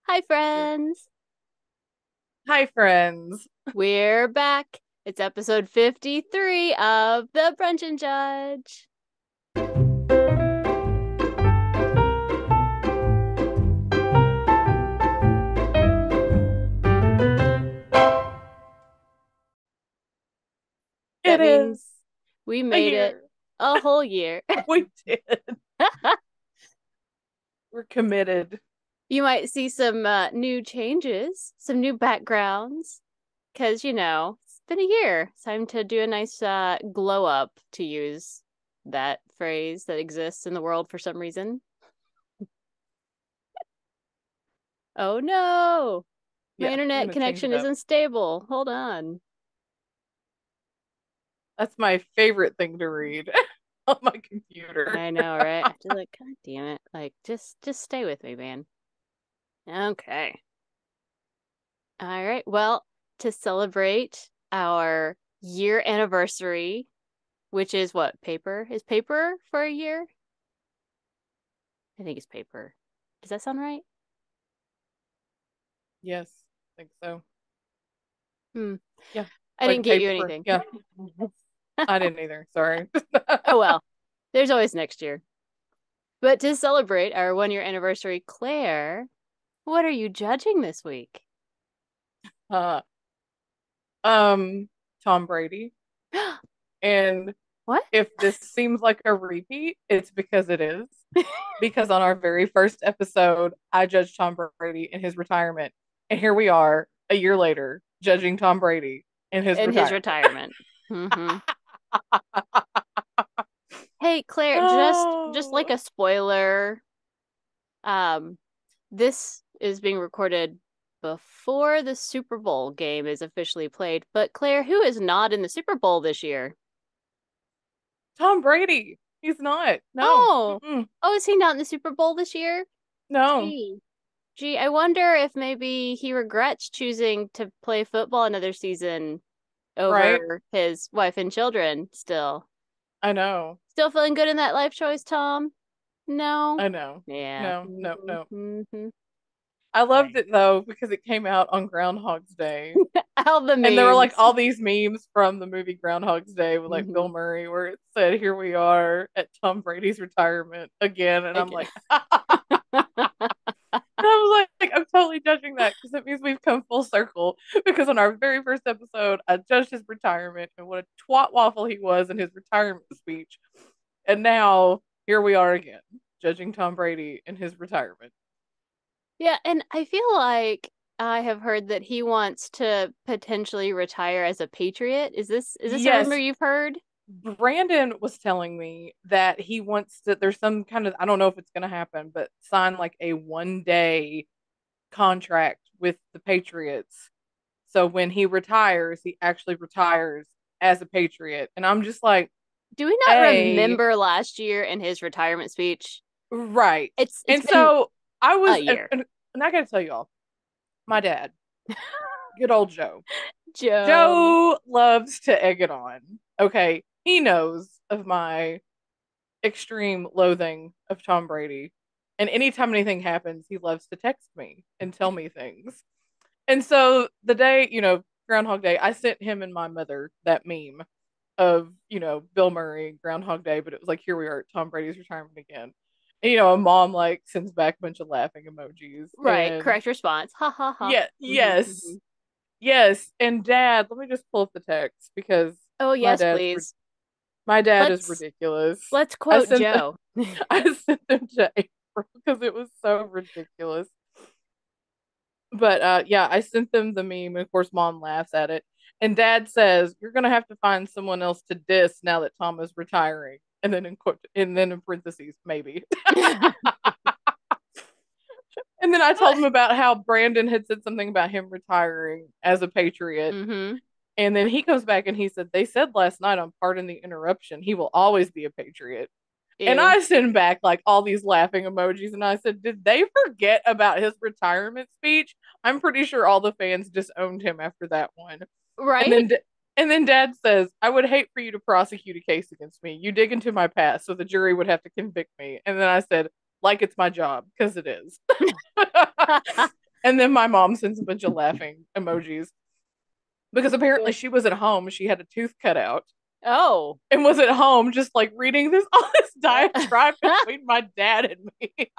Hi, friends. Hi, friends. We're back. It's episode 53 of the Brunch and Judge. It That is means we a made it year. a whole year. We did. We're committed. You might see some new changes, some new backgrounds, because, it's been a year. It's time to do a nice glow up, to use that phrase that exists in the world for some reason. Oh no, my Yeah, we're internet gonna change connection it up. isn't stable. Hold on. That's my favorite thing to read on my computer. I know, right? I have to God damn it. Just stay with me, man. Okay. All right. Well, to celebrate our year anniversary, which is what, paper? Is paper for a year? I think it's paper. Does that sound right? Yes, I think so. Hmm. Yeah, I like didn't a get you paper. anything. Yeah, I didn't either. Sorry. Oh well. There's always next year. But to celebrate our 1 year anniversary, Claire, what are you judging this week? uh, um, Tom Brady. And What? if this seems like a repeat, it's because it is. Because on our very first episode, I judged Tom Brady in his retirement. And here we are a year later judging Tom Brady in his In his retirement. retirement. Hmm. Hey Claire, just like Oh, a spoiler, um, this is being recorded before the Super Bowl game is officially played. But Claire, who is not in the Super Bowl this year? Tom Brady. He's not. No. Oh, Mm-mm. oh, is he not in the Super Bowl this year? No. Gee, gee, I wonder if maybe he regrets choosing to play football another season Right? over his wife and children still. I know. Still feeling good in that life choice, Tom? No? I know. Yeah. No, no, Hmm. no. Hmm. I loved Right. it though because it came out on Groundhog's Day. All the And there were like memes. all these memes from the movie Groundhog's Day with like Hmm. Bill Murray where it said, "Here we are at Tom Brady's retirement again." And I'm Okay. like, I was like, I'm totally judging that because it means we've come full circle. Because on our very first episode, I judged his retirement and what a twat waffle he was in his retirement speech. And now here we are again, judging Tom Brady in his retirement. Yeah, and I feel like I have heard that he wants to potentially retire as a Patriot. Is this a rumor Yes, you've heard? Brandon was telling me that he wants to, there's some kind of, I don't know if it's going to happen, but sign like a 1 day contract with the Patriots. So when he retires, he actually retires as a Patriot. And I'm just like, Do we not A, remember last year in his retirement speech? right. It's And been so I a was, year. and I got to tell y'all, my dad, good old Joe. Joe. Joe loves to egg it on. Okay. He knows of my extreme loathing of Tom Brady. And anytime anything happens, he loves to text me and tell me things. And so the day, Groundhog Day, I sent him and my mother that meme of, Bill Murray, Groundhog Day, but it was like, here we are at Tom Brady's retirement again. And, a mom like sends back a bunch of laughing emojis. Right, And correct response. Ha ha ha. yeah, Hmm. yes, Hmm. yes. And dad, let me just pull up the text because Oh my yes, dad's please. my dad is Let's ridiculous. let's I quote sent them Joe. I sent them to April because it was so ridiculous. But yeah, I sent them the meme, and of course, mom laughs at it. And dad says, "You're gonna have to find someone else to diss now that Tom is retiring." And then in quote, and then in parentheses, maybe. And then I told him about how Brandon had said something about him retiring as a Patriot. Hmm. And then he comes back and he said, "They said last night on Pardon the Interruption, he will always be a Patriot." And Ew. I send back like all these laughing emojis. And I said, did they forget about his retirement speech? I'm pretty sure all the fans disowned him after that one. And Right? then, and then dad says, I would hate for you to prosecute a case against me. You dig into my past, so the jury would have to convict me. And then I said, like it's my job, because it is. And then my mom sends a bunch of laughing emojis because apparently she was at home. She had a tooth cut out Oh. and was at home just like reading this all this diatribe between my dad and me.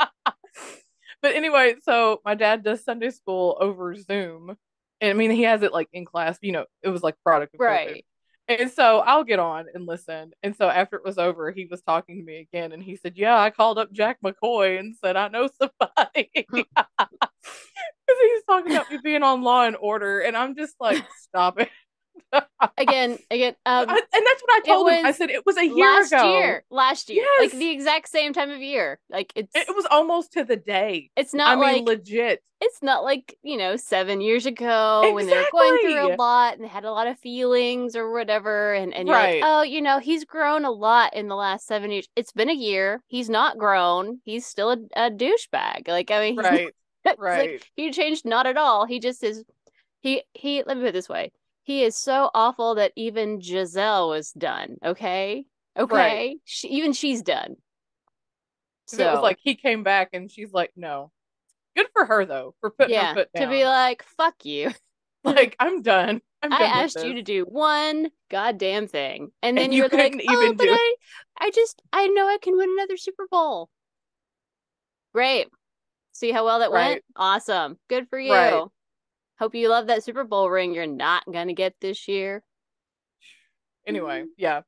But anyway, so my dad does Sunday school over Zoom. And I mean, he has it like in class, it was like product of COVID. Right. And so I'll get on and listen. And so after it was over, he was talking to me again and he said, "Yeah, I called up Jack McCoy and said, I know somebody." Because he's talking about me being on Law and Order. And I'm just like, stop it. Again, And that's what I it told him. I was said, it was a year ago. last year, like Yes. the exact same time of year. Like It was almost to the day. it's I not mean, like legit. it's not like, 7 years ago when they were going through a Exactly. lot and they had a lot of feelings or whatever. And you're like, Right. oh, he's grown a lot in the last 7 years. It's been a year. He's not grown. He's still a douchebag. Like, I mean, he's Right. it's like Right. he changed not at all. He just is let me put it this way. He is so awful that even Giselle was done. Okay. Right. Okay. Even she's done. Because it was So like he came back and she's like, no. Good for her though, for putting her yeah, foot to be down. like, fuck you. Like, I'm done. I'm I done with asked you this. to do one goddamn thing. And then And you you're like, couldn't oh, even but do it. I know I can win another Super Bowl. Great. See how well that went? Right. Awesome. Good for Right. you. Hope you love that Super Bowl ring you're not gonna get this year. Anyway, yeah.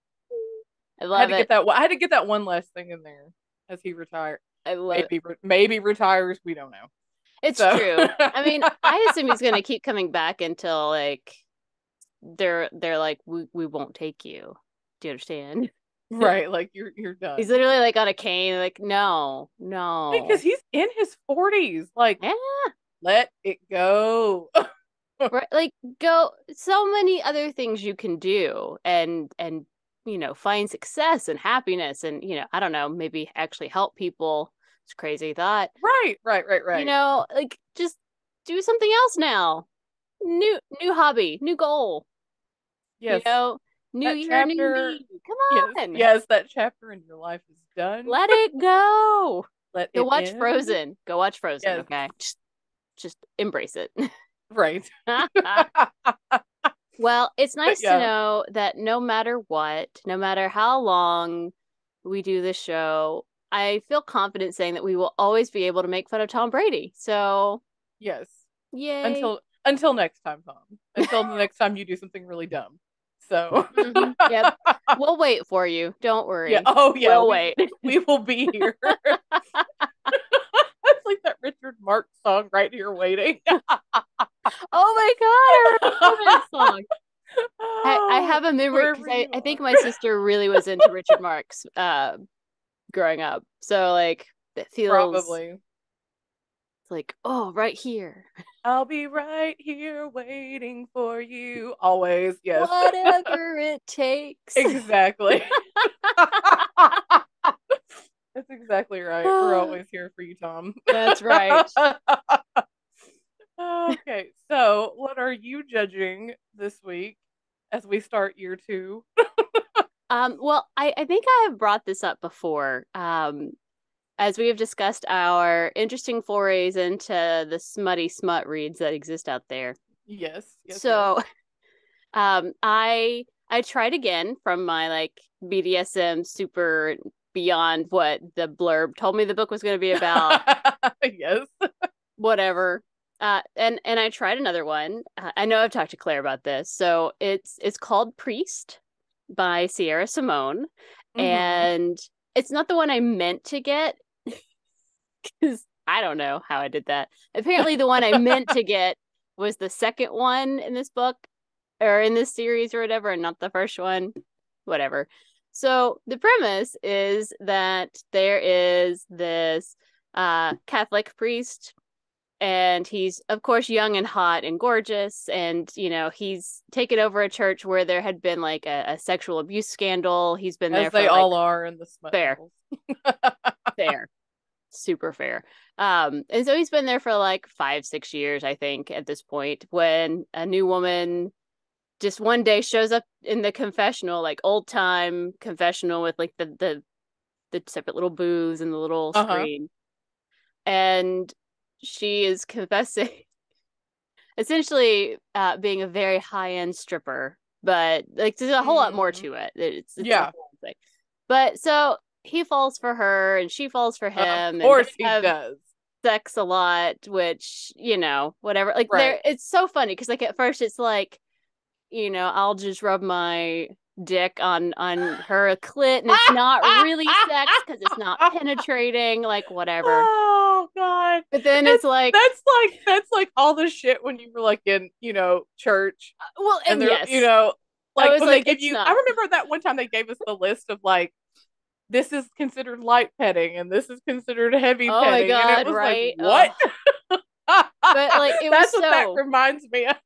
I I had love to get it. that I had to get that one last thing in there as he retired. I love it. Maybe retires, we don't know. It's So true. I mean, I assume he's gonna keep coming back until like they're like, we won't take you. Do you understand? right, like you're done. He's literally like on a cane, like, no, Because no. he's in his 40s. Like, Yeah. let it go. Right, like go so many other things you can do and find success and happiness and I don't know, maybe actually help people. It's a crazy thought. Right, right, right, right. Like just do something else now. New hobby, new goal. You Yes. know, new That year, new chapter, me. Come yes, on. yes, that chapter in your life is done. Let it go. Let Go it watch end. Frozen. Go watch Frozen, Yes, okay? Just embrace it. right. Well, it's But nice to yeah, know that no matter what, no matter how long we do this show, I feel confident saying that we will always be able to make fun of Tom Brady. So, yes. yay. Until next time, Tom. Until the next time you do something really dumb. So Yep. We'll wait for you. Don't yeah. worry. Oh yeah, We'll wait. we will be here. It's like that Richard Marx song, right here waiting. Oh my God, I remember that song. I Oh, have a memory because wherever you I think are. my sister really was into Richard Marx growing up. So like it feels Probably. like, oh, right here. I'll be right here waiting for you. Always, yes. Whatever it takes. Exactly. That's exactly right. We're always here for you, Tom. That's right. Okay, so what are you judging this week as we start year two? Well, I think I have brought this up before. As we have discussed our interesting forays into the smutty smut reads that exist out there. Yes, yes, yes. So, I tried again from my like BDSM super beyond what the blurb told me the book was going to be about. Yes. Whatever. And I tried another one. I know I've talked to Claire about this. So it's called Priest by Sierra Simone, Mm-hmm. and it's not the one I meant to get because I don't know how I did that. Apparently, the one I meant to get was the second one in this book or in this series or whatever, and not the first one. Whatever. So the premise is that there is this Catholic priest, and he's of course young and hot and gorgeous, and he's taken over a church where there had been like a sexual abuse scandal. He's been As there they for like all are in the smut fair, novels. fair, super fair. And so he's been there for like 5-6 years, I think, at this point, when a new woman just one day shows up in the confessional, like old time confessional with like the separate little booths and the little Uh-huh. screen, and she is confessing essentially being a very high-end stripper, but like there's a whole lot more Mm, to it. It's a yeah, whole thing. But so he falls for her and she falls for of him, and they course he have does. sex a lot, which, whatever. Like Right. it's so funny because like at first it's like, I'll just rub my dick on her clit and it's not really sex because it's not penetrating, like whatever. Oh God. But then it's That's like, that's like all the shit when you were like in, church well, and and they're, yes, I like was when they like, give it's you I not. remember that one time they gave us the list of like this is considered light petting and this is considered heavy Oh my petting and it God, was like right? what? But like it was That's what that so reminds me of.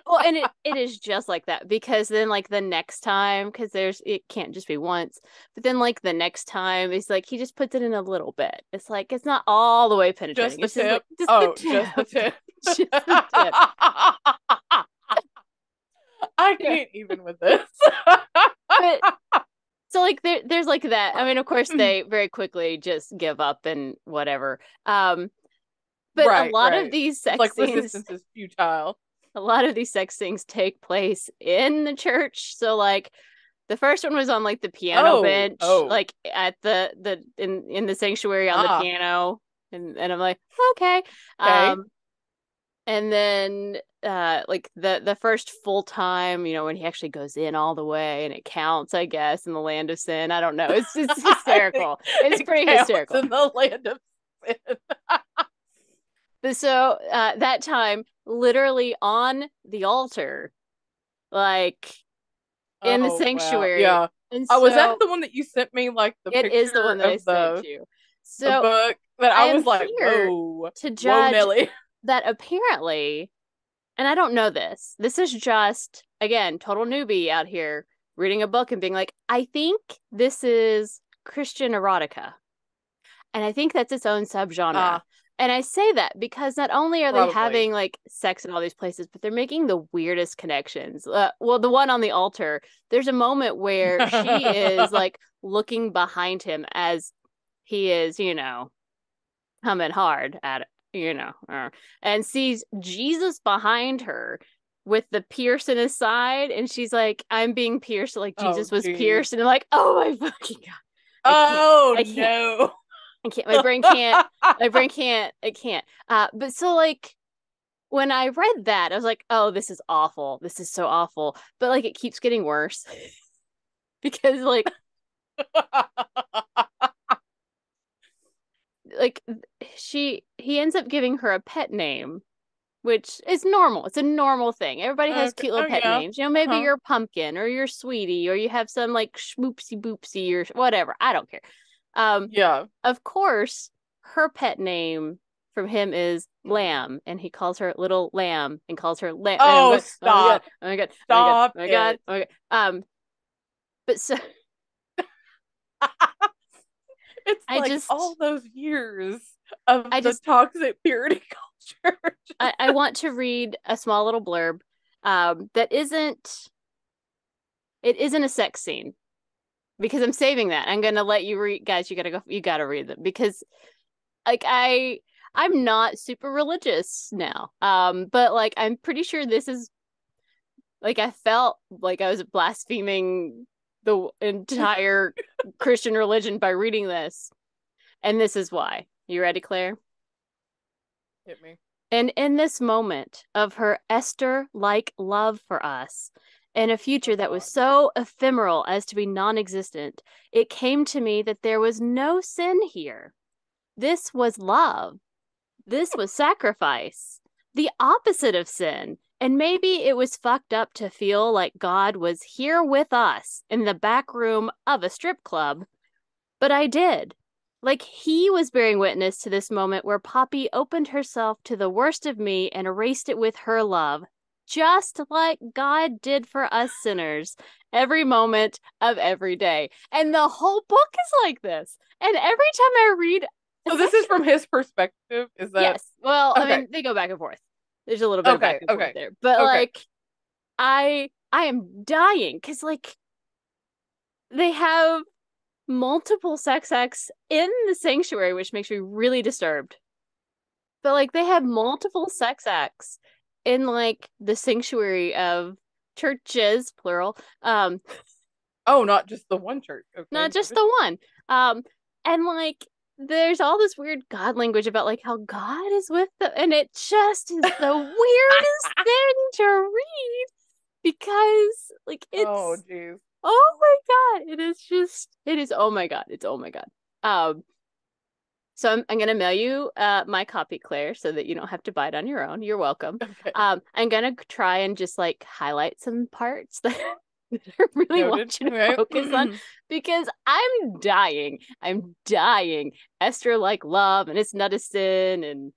well, and it is just like that because then like the next time, because it can't just be once, but then like the next time it's like he just puts it in a little bit. It's like it's not all the way Just penetrating. the It's just like tip. just the Oh, just the tip. tip. Just the tip. I Yeah. can't even with this. But so like there's like that. I mean, of course they very quickly just give up and whatever. But a Right, lot of right. these It's sex like scenes resistance is futile. a lot of these sex scenes take place in the church. So like the first one was on like the piano Oh, bench, oh. like at the in the sanctuary on the Ah, piano. And I'm like, okay. okay. Um and then like the first full time, when he actually goes in all the way and it counts, I guess, in the land of sin. I don't know. It's I think hysterical. It's it pretty counts hysterical. in the land of sin. But so that time, literally on the altar, like in the Oh, wow. sanctuary. Yeah. And Was that so the one that you sent me, like the it is the picture one that I of sent the you. a So book that I I am was like, here whoa, to whoa, judge Nelly. that apparently, and I don't know this, this is just, again, total newbie out here reading a book and being like, I think this is Christian erotica. And I think that's its own subgenre. Ah, And I say that because not only are they probably. having like sex in all these places, but they're making the weirdest connections. Well, the one on the altar, there's a moment where she is like looking behind him as he is, coming hard at it, and sees Jesus behind her with the pierce in his side. And she's like, I'm being pierced like Oh, Jesus was geez. pierced. And I'm like, oh my fucking God. I can't. Oh, I can't. no. I can't. My brain can't. My brain can't. It can't. But so like when I read that, I was like, oh, this is awful. This is so awful. But like it keeps getting worse because like he ends up giving her a pet name, which is normal. It's a normal thing. Everybody has Okay. cute little Oh, pet yeah. names. Maybe Uh-huh. you're Pumpkin or you're Sweetie or you have some like Schmoopsy Boopsy or whatever. I don't care. Um, Yeah. of course, her pet name from him is Mm. Lamb, and he calls her Little Lamb and calls her Lamb. And I'm Oh, going, oh my God, stop. oh my God, oh my God, Stop oh my God, it. oh my God. But so It's I like just all those years of I the just toxic purity culture. I want to read a small little blurb that isn't a sex scene because I'm saving that. I'm gonna let you read, guys. You gotta read them because like I'm not super religious now, but like I'm pretty sure this is like I felt like I was blaspheming the entire Christian religion by reading this, and this is why. You ready, Claire? Hit me. And in this moment of her Esther like love for us, in a Oh, future that was God. so ephemeral as to be non existent, it came to me that there was no sin here. This was love. This was sacrifice. The opposite of sin. And maybe it was fucked up to feel like God was here with us in the back room of a strip club, but I did. Like he was bearing witness to this moment where Poppy opened herself to the worst of me and erased it with her love, just like God did for us sinners every moment of every day. And the whole book is like this. And every time I read a So this is section, from his perspective. Is that yes, well, I okay? mean, they go back and forth. There's a little bit of back Okay. and forth Okay. there, but Okay. like, I am dying because like they have multiple sex acts in the sanctuary, which makes me really disturbed. But like they have multiple sex acts in like the sanctuary of churches, plural. Oh, not just the one church. Okay, Not just noted. the one. And like there's all this weird God language about like how God is with them, and it just is the weirdest thing to read because like Oh, it's jeez. oh my God, it is just it is oh my God, it's oh my God. Um, so I'm gonna mail you my copy, Claire, so that you don't have to buy it on your own. You're welcome. Okay, I'm gonna try and just like highlight some parts that, that I really noted. want you to Okay. focus on because I'm dying. I'm dying. Esther like love and it's not a sin and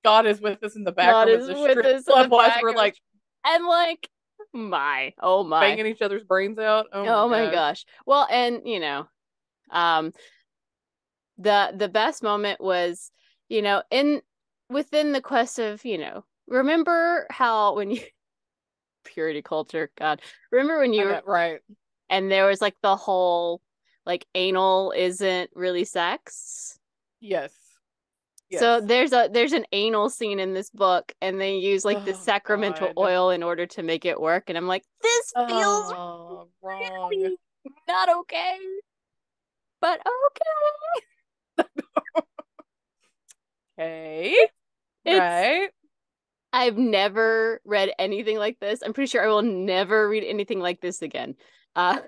God is with us in the back God room at is the with strip us in the club while back we're of it. like And like my oh my banging each other's brains out. Oh my oh my gosh. gosh. Well, and you know, um the best moment was, you know, in within the quest of, you know, remember how when you purity culture, God, remember when I you know, were right? and there was like the whole like anal isn't really sex. Yes, yes. So there's an anal scene in this book and they use like the Oh sacramental God. oil in order to make it work and I'm like this feels Oh, wrong. really not okay, but okay. Okay, It's right. I've never read anything like this. I'm pretty sure I will never read anything like this again. Uh,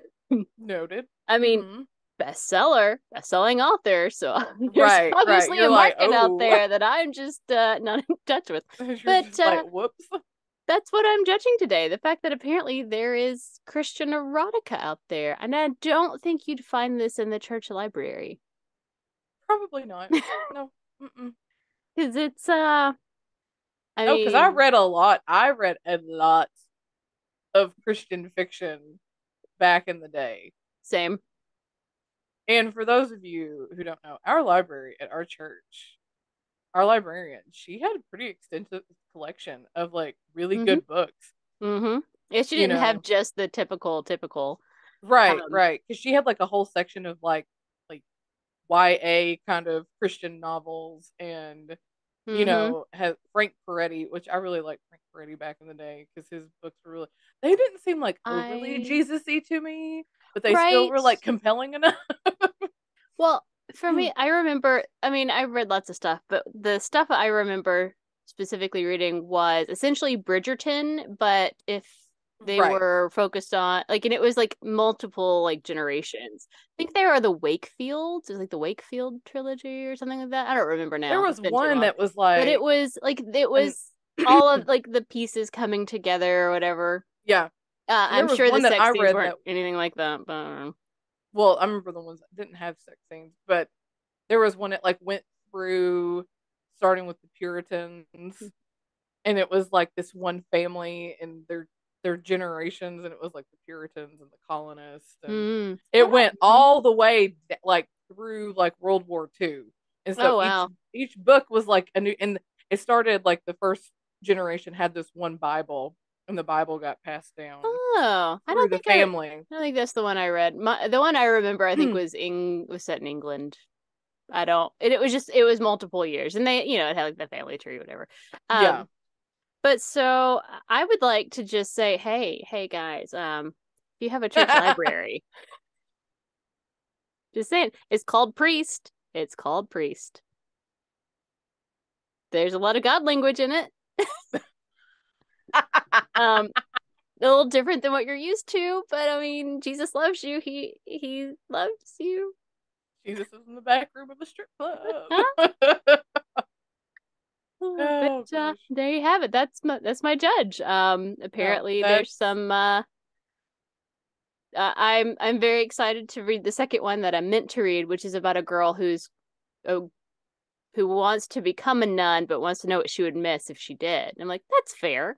Noted. I mean, Mm-hmm. bestseller, best-selling author. So there's Right, right. obviously You're a like, market out oh, there that I'm just not in touch with. you're But just like, whoops. that's what I'm judging today. The fact that apparently there is Christian erotica out there. And I don't think you'd find this in the church library. Probably not. No. Mm-mm. Because it's I No, because I mean, read a lot. I read a lot of Christian fiction back in the day. same. And for those of you who don't know, our library at our church, our librarian, she had a pretty extensive collection of like really Mm-hmm. good books. Mm-hmm. Yeah, she You didn't have know, just the typical. right, Um, right. Because she had like a whole section of like YA kind of Christian novels and mm-hmm. has Frank Peretti, which I really liked Frank Peretti back in the day because his books were really they didn't seem like overly I Jesus-y to me, but they still right. were like compelling enough. Well, for me, I remember, I mean, I read lots of stuff, but the stuff I remember specifically reading was essentially Bridgerton, but if they Right. were focused on like and it was like multiple like generations. I think they are the Wakefields. It was like the Wakefield trilogy or something like that. I don't remember There now. was It's been too one long. that was But it like was like it an was all of like the pieces coming together or whatever. yeah. And there I'm was sure the one that sex I scenes read weren't that anything like that, but I don't know. well, I remember the ones that didn't have sex scenes, but there was one that like went through starting with the Puritans and it was like this one family and their generations and it was like the Puritans and the colonists and Mm. it went Mhm. all the way like through like World War II. And so Oh each wow. each book was like a new and it started like the first generation had this one Bible and the Bible got passed down Oh, through the family. I don't think that's the one I read. The one I remember I think was set in England. I don't it was just it was multiple years and they, you know, it had like the family tree whatever. Yeah. Um but so I would like to just say, hey guys, if you have a church library, just saying, it's called Priest. It's called Priest. There's a lot of God language in it. Um a little different than what you're used to, but I mean, Jesus loves you. He loves you. Jesus is in the back room of the strip club. Huh? But Oh gosh. there you have it. That's my judge. No, Apparently there's that's some I'm very excited to read the second one that I meant to read, which is about a girl uh, who wants to become a nun but wants to know what she would miss if she did. And I'm like, that's fair.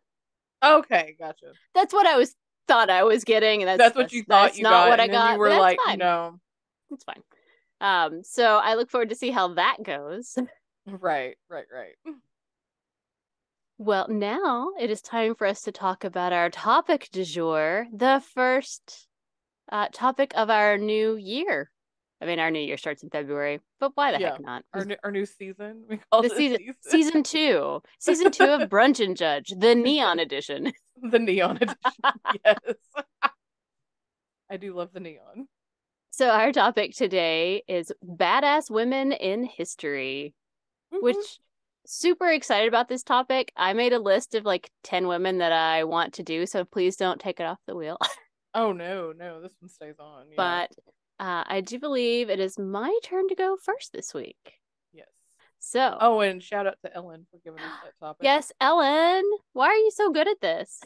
okay, gotcha. That's what I was thought I was getting, and That's what you thought that's you not got, what I and then you got, but were that's like, fine. no. It's fine. So I look forward to see how that goes. Right, right, right. Well, now it is time for us to talk about our topic du jour, the first topic of our new year, I mean, our new year starts in February, but why the Yeah. heck not? Our new season. We call The it a season season. season 2 of Brunch and Judge, the neon edition. The neon edition. Yes. I do love the neon. So our topic today is badass women in history, which super excited about this topic. I made a list of like 10 women that I want to do, so please don't take it off the wheel. Oh no, this one stays on. Yeah. But I do believe it is my turn to go first this week. Yes. So, Oh, and shout out to Ellen for giving us that topic. yes, Ellen, why are you so good at this?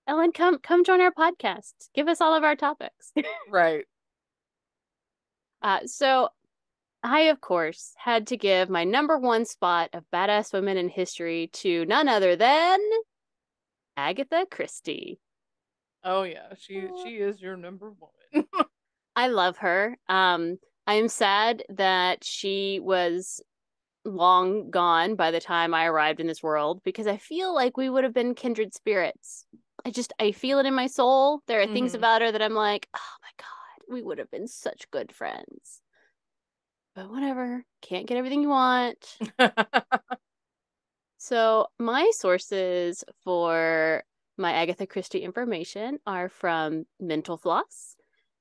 Ellen, come join our podcast. Give us all of our topics. Right. So I, of course, had to give my number one spot of badass women in history to none other than Agatha Christie. Oh yeah, she is your number one. I love her. I am sad that she was long gone by the time I arrived in this world because I feel like we would have been kindred spirits. I feel it in my soul. There are things Mm-hmm. about her that I'm like, oh my God, we would have been such good friends. But whatever, can't get everything you want. So my sources for my Agatha Christie information are from Mental Floss,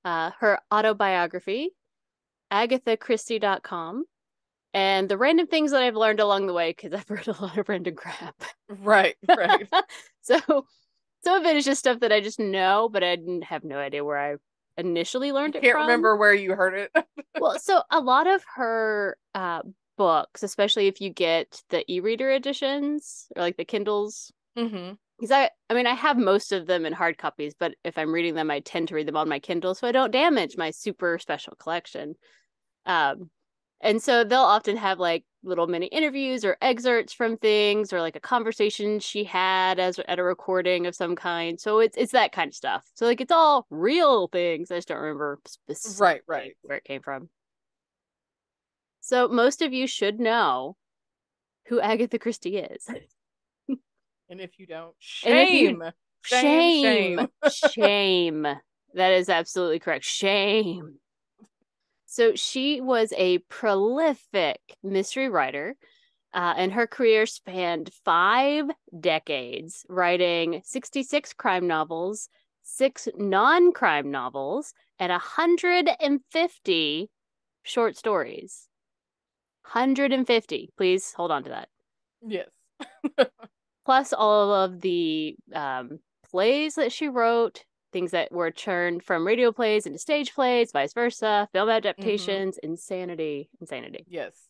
her autobiography, agathachristie.com, and the random things that I've learned along the way because I've read a lot of random crap. Right. So some of it is just stuff that I just know, but I didn't have no idea where I initially You learned it can't from. remember where you heard it. Well, so a lot of her books, especially if you get the e-reader editions or like the Kindles, Mm-hmm. because I mean, I have most of them in hard copies, but if I'm reading them, I tend to read them on my Kindle so I don't damage my super special collection. Um, and so they'll often have like little mini interviews or excerpts from things or like a conversation she had as at a recording of some kind. So it's that kind of stuff. So like it's all real things. I just don't remember specifically Right. where it came from. So most of you should know who Agatha Christie is. And if you don't, And if you shame. shame, Shame. shame. That is absolutely correct. Shame. So she was a prolific mystery writer, and her career spanned 5 decades, writing 66 crime novels, 6 non-crime novels, and 150 short stories. 150. Please hold on to that. Yes. Plus all of the plays that she wrote, things that were turned from radio plays into stage plays, vice versa, film Mm-hmm. adaptations, insanity. Yes.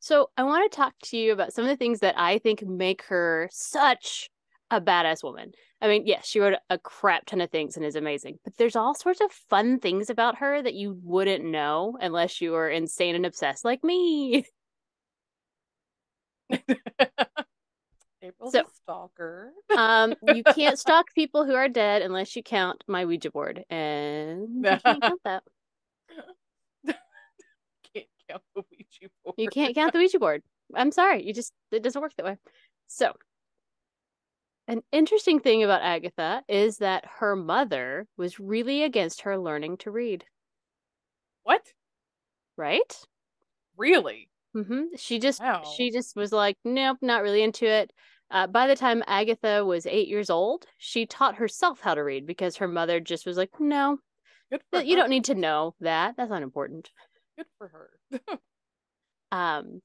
So I want to talk to you about some of the things that I think make her such a badass woman. I mean, yes, she wrote a crap ton of things and is amazing, but there's all sorts of fun things about her that you wouldn't know unless you were insane and obsessed like me. April's So a stalker. You can't stalk people who are dead unless you count my Ouija board, and you can't count that. Can't count the Ouija You board. can't count the Ouija board. I'm sorry, it doesn't work that way. So, an interesting thing about Agatha is that her mother was really against her learning to read, What? right? Really? She Wow. just was like, nope, not really into it. By the time Agatha was 8 years old, she taught herself how to read because her mother just was like, no, Good for you don't her. need to know that. That's not important. Good for her. Um,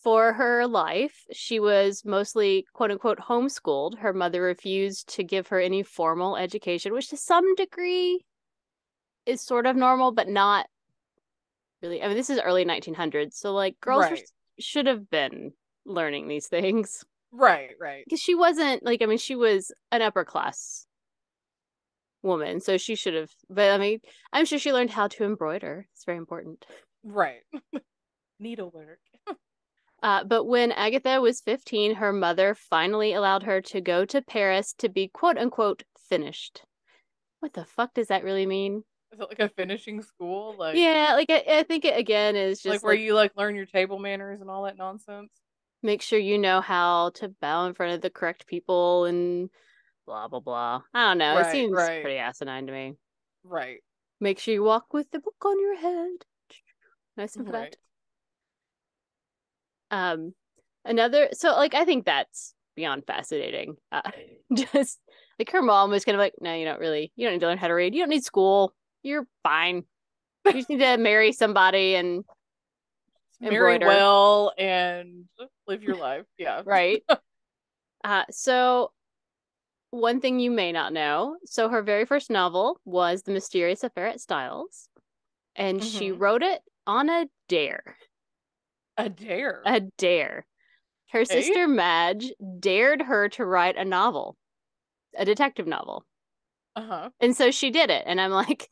for her life, she was mostly quote unquote homeschooled. Her mother refused to give her any formal education, which to some degree is sort of normal, but not really. I mean, this is early 1900s, so like Right. should have been learning these things Right. because she wasn't like, I mean, she was an upper class woman, so she should have. But I mean, I'm sure she learned how to embroider. It's very important. Right. Needlework. But when Agatha was 15, her mother finally allowed her to go to Paris to be quote unquote finished. What the fuck does that really mean? Is it like a finishing school? Yeah, like I think it again is Like just where like you like learn your table manners and all that nonsense? make sure you know how to bow in front of the correct people and blah blah blah. I don't know. It seems Right. pretty asinine to me. Right. Make sure you walk with the book on your head. Nice and flat. Right. Um, another, so like, I think that's beyond fascinating. Just like her mom was kind of like, no, you don't need to learn how to read. You don't need school. You're fine. You just need to marry somebody and Marry embroider, well and live your life. Yeah. right? So one thing you may not know, so her very first novel was The Mysterious Affair at Styles, and she Mm-hmm. wrote it on a dare. A dare. A dare. Her Okay. sister Madge dared her to write a novel, a detective novel. Uh-huh. And so she did it. And I'm like,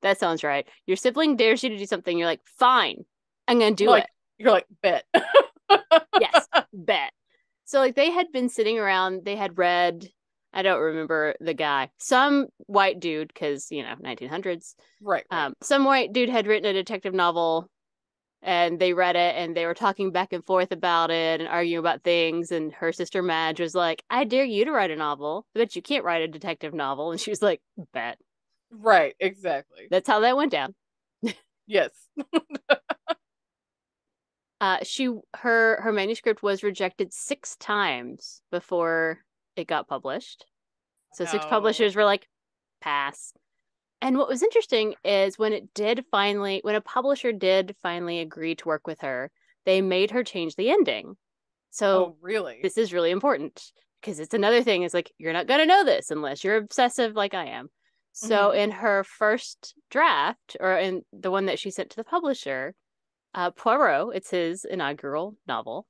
that sounds right. Your sibling dares you to do something. You're like, fine, I'm going to do it. You're like, bet. Yes, bet. So, like, they had been sitting around, they had read, I don't remember the guy, some white dude, because, 1900s, Right, right. some white dude had written a detective novel and they read it and they were talking back and forth about it and arguing about things. And her sister Madge was like, I dare you to write a novel. I bet you can't write a detective novel. And she was like, bet. Right, exactly. That's how that went down. Yes. Her manuscript was rejected 6 times before it got published. So 6 publishers No. were like, pass. And what was interesting is when a publisher did finally agree to work with her, they made her change the ending. So Oh, really? this is really important because it's another thing is like, you're not going to know this unless you're obsessive like I am. So Mm-hmm. in her first draft, or in the one that she sent to the publisher, Poirot, it's his inaugural novel.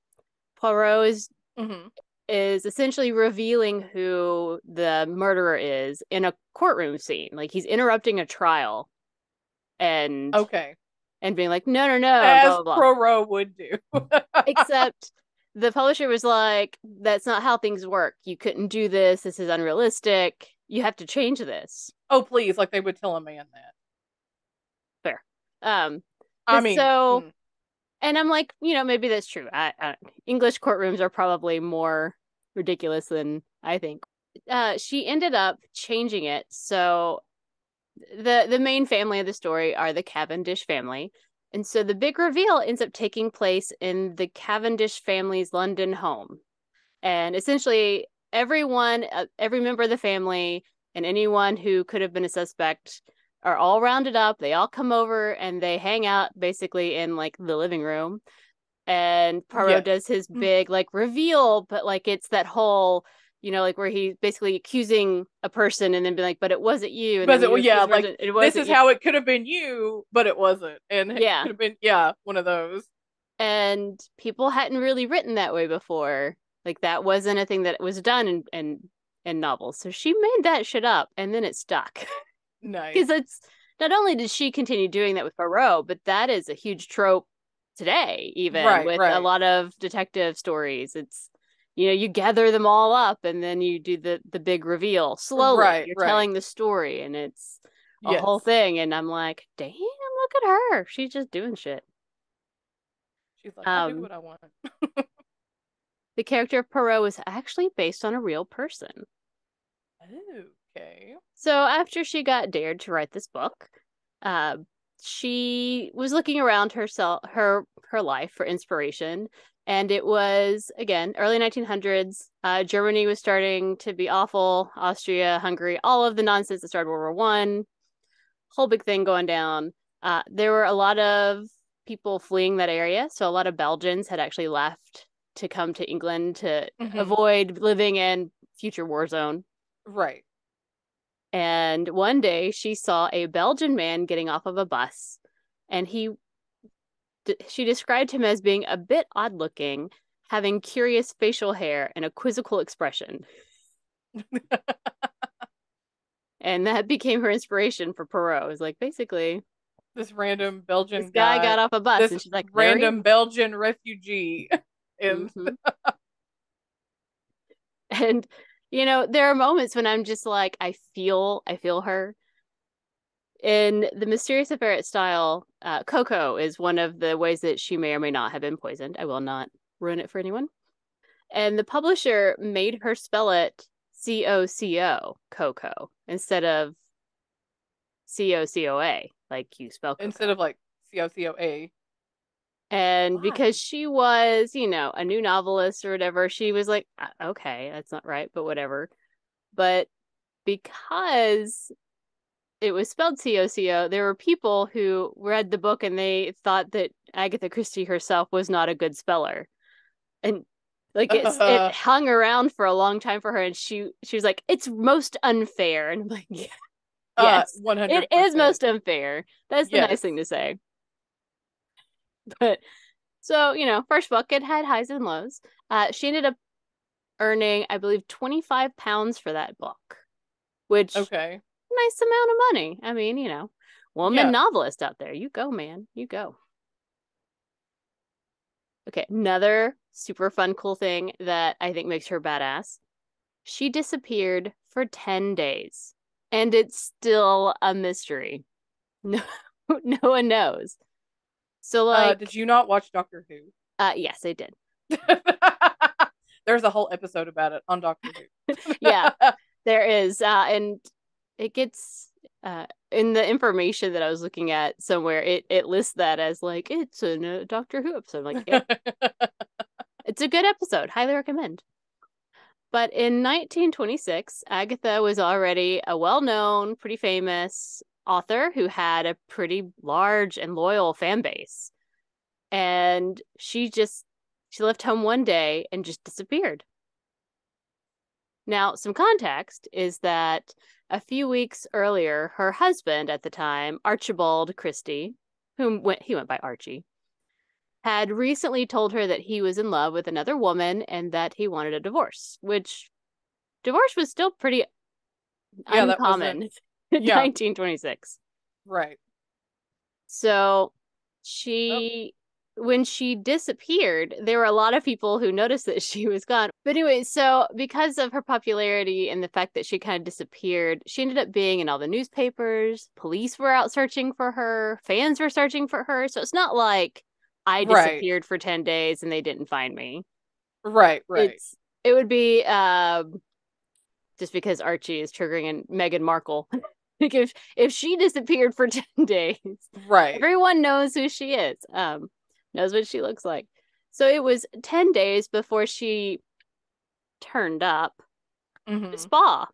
Poirot Mm-hmm. is essentially revealing who the murderer is in a courtroom scene. Like he's interrupting a trial and Okay. being like, no, no, no, and blah As blah blah. Proro would do. Except the publisher was like, that's not how things work. You couldn't do this. This is unrealistic. You have to change this. Oh, please, like they would tell a man that. Fair. Um, I but mean, so, and I'm like, maybe that's true. English courtrooms are probably more ridiculous than I think. She ended up changing it. So the main family of the story are the Cavendish family. And so the big reveal ends up taking place in the Cavendish family's London home. And essentially, every member of the family, and anyone who could have been a suspect are all rounded up. They all come over and they hang out basically in like the living room. And Poirot yes. does his big like reveal, but like it's that whole, like where he's basically accusing a person and then be like, but it wasn't you. And But then it, well, yeah, accuse the like person, it this wasn't is you. how it could have been you, but it wasn't. And it Yeah. could have been, yeah, one of those. And people hadn't really written that way before. Like that wasn't a thing that was done in novels. So she made that shit up and then it stuck. Nice. Because it's not only did she continue doing that with Poirot, but that is a huge trope today, even Right, with a right. lot of detective stories. It's you gather them all up and then you do the big reveal slowly. Right, You're right. telling the story and it's a whole Yes. thing. And I'm like, damn, look at her. She's just doing shit. She's like, I do Um, what I want. the character of Poirot was actually based on a real person. Okay. So after she got dared to write this book, uh, she was looking around her life for inspiration, and it was again early 1900s. Germany was starting to be awful. Austria, Hungary, all of the nonsense that started World War I, whole big thing going down. There were a lot of people fleeing that area, so a lot of Belgians had actually left to come to England to Mm-hmm. avoid living in future war zone. Right. And one day she saw a Belgian man getting off of a bus, and she described him as being a bit odd looking, having curious facial hair and a quizzical expression. And that became her inspiration for Perot. It was like, basically, This random this Belgian guy guy, got off a bus, this and she's like, there he random is. Belgian refugee. And Mm-hmm. And there are moments when I'm just like, I feel her. In The Mysterious Affair at Style, Coco is one of the ways that she may or may not have been poisoned. I will not ruin it for anyone. And the publisher made her spell it Coco, Coco, instead of COCOA, like you spell Instead cocoa. of like COCOA. And because Why? she was, a new novelist or whatever, she was like, okay, that's not right, but whatever. But because it was spelled COCO, there were people who read the book and they thought that Agatha Christie herself was not a good speller. And like it Uh, hung around for a long time for her, and she was like, it's most unfair. And I'm like, yeah, yes, it is 100%. most unfair. That's the nice Yes. thing to say. But so, first book, it had highs and lows. She ended up earning, I believe, 25 pounds for that book, which Okay. nice amount of money. I mean, woman Yeah. novelist out there. You go, man. You go. Okay, another super fun, cool thing that I think makes her badass. She disappeared for 10 days, and it's still a mystery. No, no one knows. So, Did like, you not watch Doctor Who? yes, I did. There's a whole episode about it on Doctor Who. Yeah, there is. And it gets in the information that I was looking at somewhere, it lists that as like it's a Doctor Who episode. I'm like, yep, it's a good episode. Highly recommend. But in 1926, Agatha was already a well-known, pretty famous author who had a pretty large and loyal fan base. And she left home one day and just disappeared. Now, some context is that a few weeks earlier, her husband at the time, Archibald Christie, he went by Archie, had recently told her that he was in love with another woman and that he wanted a divorce, which divorce was still pretty Yeah, that wasn't. uncommon in Yeah, 1926. right. So Oh, when she disappeared, there were a lot of people who noticed that she was gone. But anyway, so because of her popularity and the fact that she kind of disappeared, she ended up being in all the newspapers. Police were out searching for her, fans were searching for her. So it's not like I right. disappeared for 10 days and they didn't find me. Right, right. It would be just because Archie is triggering and Meghan Markle. Like if she disappeared for 10 days, Right. everyone knows who she is, knows what she looks like. So it was 10 days before she turned up at a Mm-hmm. spa.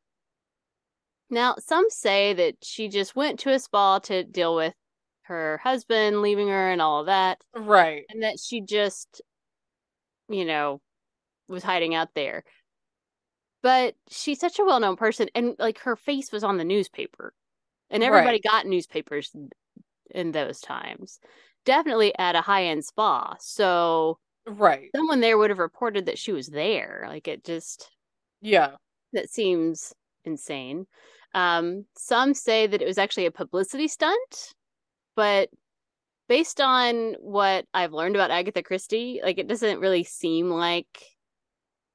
Now, some say that she just went to a spa to deal with her husband leaving her and all of that, Right. and that she just, you know, was hiding out there. But she's such a well-known person, and like her face was on the newspaper, and everybody Right. got newspapers in those times. Definitely at a high-end spa. So Right. someone there would have reported that she was there. Like it just Yeah. that seems insane. Some say that it was actually a publicity stunt, but based on what I've learned about Agatha Christie, like it doesn't really seem like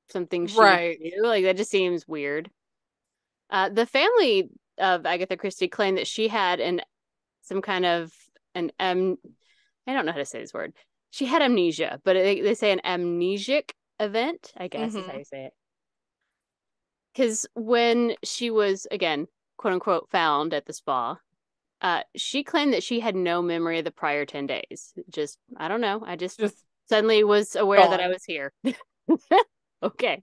something she would Right. do. Like that just seems weird. The family of Agatha Christie claimed that she had some kind of an I don't know how to say this word. She had amnesia, but they say an amnesic event, I guess is how Mm-hmm. you say it. Because when she was, again, quote unquote, found at the spa, she claimed that she had no memory of the prior 10 days. Just, I don't know. I just Just suddenly was aware that I gone. was here. Okay.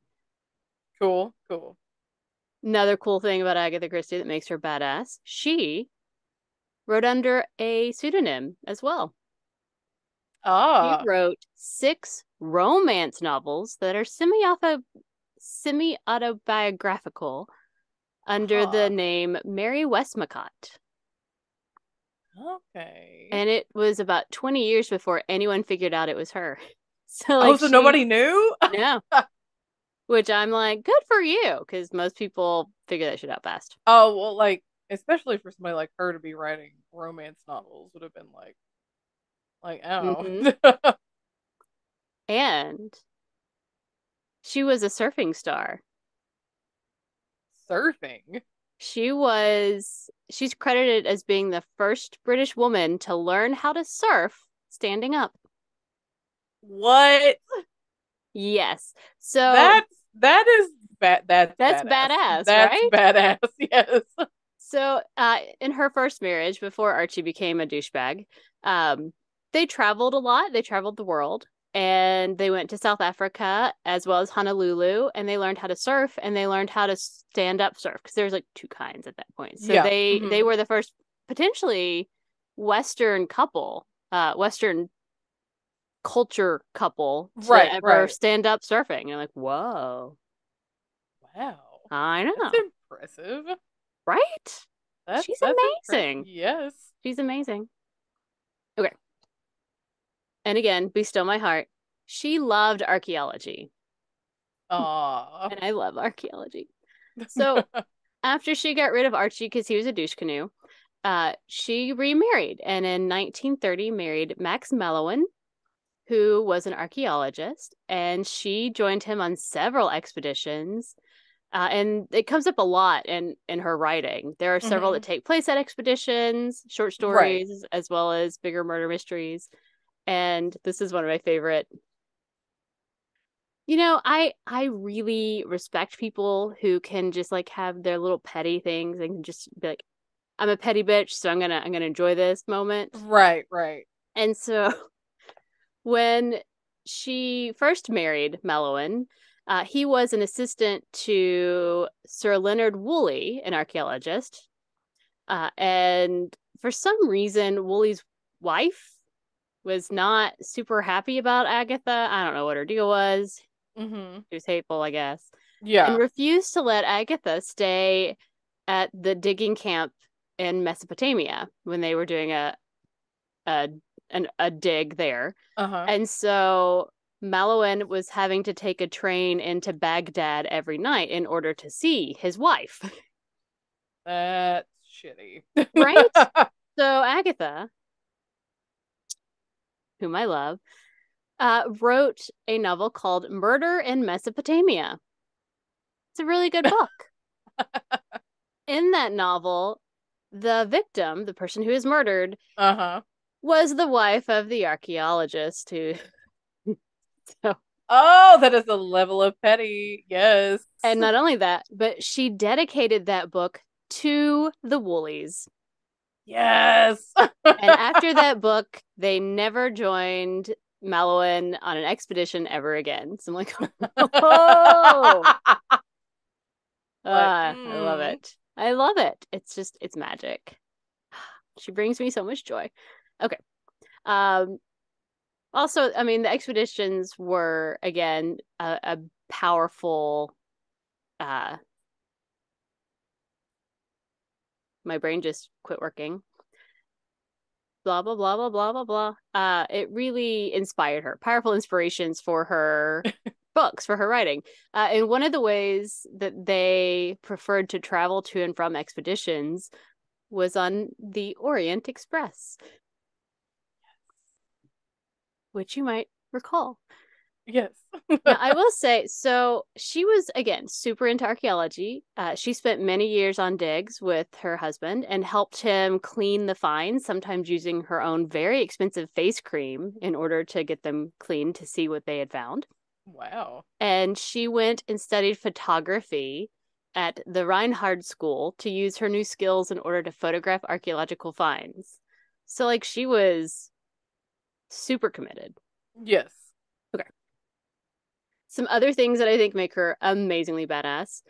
Cool. Cool. Another cool thing about Agatha Christie that makes her badass, she wrote under a pseudonym as well. She Ah. wrote 6 romance novels that are semi autobiographical under the Huh. name Mary Westmacott. Okay. And it was about 20 years before anyone figured out it was her. So, Oh, like, so nobody knew? no, which I'm like, good for you, because most people figure that shit out fast. Oh, well, like, especially for somebody like her to be writing romance novels would have been Hmm. oh. And she was a surfing star. Surfing. She's credited as being the first British woman to learn how to surf standing up. What? Yes. So That that is bad. That's that's badass. badass, That's right? badass. Yes. So, in her first marriage, before Archie became a douchebag, um, they traveled a lot. They traveled the world, and they went to South Africa as well as Honolulu, and they learned how to surf, and they learned how to stand up surf because there's like two kinds at that point. So Yeah. they were the first potentially Western couple, Western culture couple to Right, ever right. stand up surfing. And I'm like, whoa, Wow. I That's know, impressive. right? She's That's impressive. amazing. Yes. She's amazing. Okay. And again, be still my heart. She loved archaeology, Aw. and I love archaeology. So after she got rid of Archie because he was a douche canoe, she remarried and in 1930 married Max Mellowin, who was an archaeologist, and she joined him on several expeditions. And it comes up a lot in her writing. There are several that hmm take place at expeditions, short Right. stories, as well as bigger murder mysteries. And this is one of my favorite. I really respect people who can just like have their little petty things and just be like, I'm a petty bitch, so I'm gonna enjoy this moment. Right, right. And so when she first married Mellowin, he was an assistant to Sir Leonard Woolley, an archaeologist. And for some reason, Woolley's wife was not super happy about Agatha. I don't know what her deal was. hmm She was hateful, I guess, and Yeah. refused to let Agatha stay at the digging camp in Mesopotamia when they were doing a a dig there. Uh-huh. And so Malouin was having to take a train into Baghdad every night in order to see his wife. That's shitty. Right? So Agatha, whom I love, wrote a novel called Murder in Mesopotamia. It's a really good book. In that novel, the victim, the person who is murdered, Uh-huh. was the wife of the archaeologist who so Oh, that is a level of petty. Yes. and not only that, but she dedicated that book to the Woolies. Yes. And after that book, they never joined Malouin on an expedition ever again. So I'm like, oh, Like, I love it. I love it. It's magic. She brings me so much joy. Okay. Um, Also, I mean, the expeditions were again a powerful. Uh, my brain just quit working. Blah blah blah blah blah blah blah. It really inspired her. Powerful inspirations for her books, for her writing. And one of the ways that they preferred to travel to and from expeditions was on the Orient Express, which you might recall. yes. Now, I will say, so she was, again, super into archaeology. She spent many years on digs with her husband and helped him clean the finds, sometimes using her own very expensive face cream in order to get them clean to see what they had found. Wow. And she went and studied photography at the Reinhard School to use her new skills in order to photograph archaeological finds. So, like, she was super committed. Yes. Okay. Some other things that I think make her amazingly badass.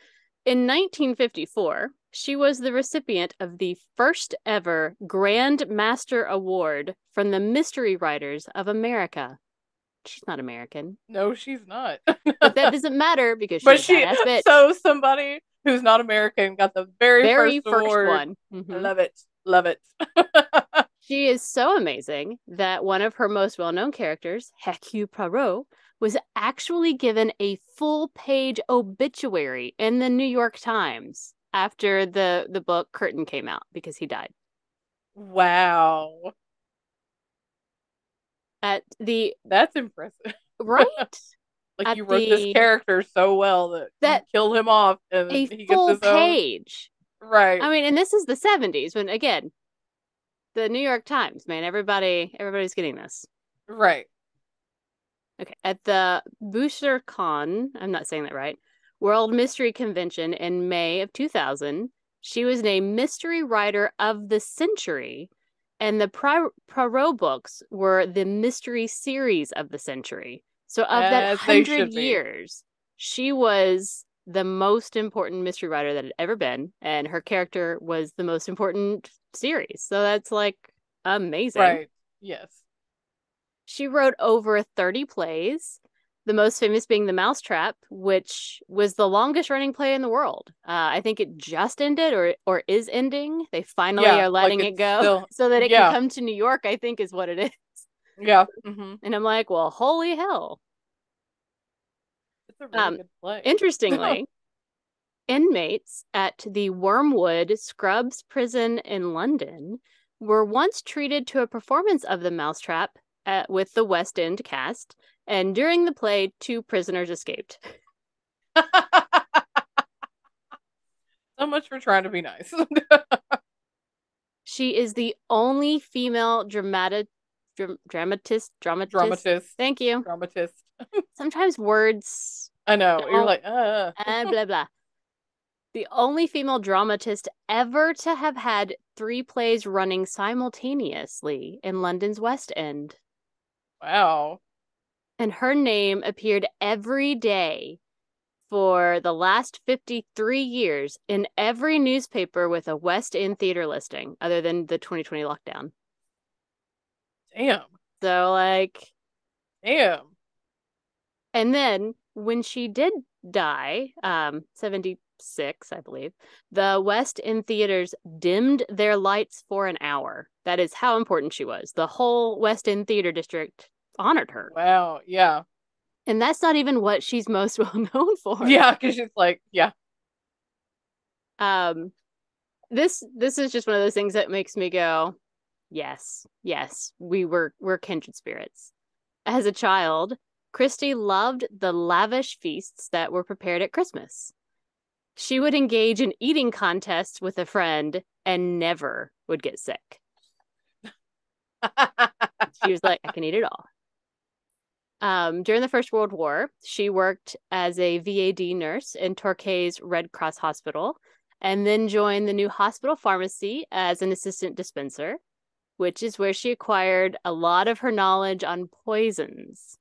In 1954, she was the recipient of the first ever Grand Master Award from the Mystery Writers of America. She's not American, No, she's not. but that doesn't matter because she's But a she, badass bitch. so somebody who's not American got the very Very first first award. one. I Mm-hmm. love it. Love it. She is so amazing that one of her most well known characters, Hercule Poirot, was actually given a full page obituary in the New York Times after the book Curtain came out because he died. Wow. At the That's impressive. right Like at you wrote this the character so well that you that kill him off and a he gets full his own. page. Right. I mean, and this is the 70s when again, the New York Times, man, everybody's getting this. Right. Okay, at the Bouchercon, I'm not saying that right, World Mystery Convention in May of 2000, She was named Mystery Writer of the Century, and the Poirot books were the mystery series of the century. So of that As they 100 should be. years, she was the most important mystery writer that had ever been, and her character was the most important series. So that's like amazing. Right. Yes. She wrote over 30 plays, the most famous being The Mousetrap, which was the longest running play in the world. I think it just ended or is ending. They finally Yeah, are like letting it it's go still so that it can yeah. come to New York, I think is what it is. Yeah. Mm-hmm. And I'm like, well, holy hell. It's a really Um, good play. Interestingly, inmates at the Wormwood Scrubs prison in London were once treated to a performance of The Mousetrap with the West End cast, and during the play, 2 prisoners escaped. So much for trying to be nice. She is the only female dramatist. Dramatist. Thank you. Dramatist. Sometimes words I know. You're don't, like, blah, blah. The only female dramatist ever to have had 3 plays running simultaneously in London's West End. Wow. And her name appeared every day for the last 53 years in every newspaper with a West End theater listing, other than the 2020 lockdown. Damn. So, like, Damn. and then when she did die, 76, I believe, the West End theaters dimmed their lights for an hour. That is how important she was. The whole West End theater district honored her. Wow. Yeah. And that's not even what she's most well known for. Yeah, because it's like, yeah. Um, this is just one of those things that makes me go, yes, yes, we're kindred spirits. As a child, Christie loved the lavish feasts that were prepared at Christmas. She would engage in eating contests with a friend and never would get sick. She was like, I can eat it all. During the First World War, she worked as a VAD nurse in Torquay's Red Cross Hospital and then joined the new hospital pharmacy as an assistant dispenser, which is where she acquired a lot of her knowledge on poisons,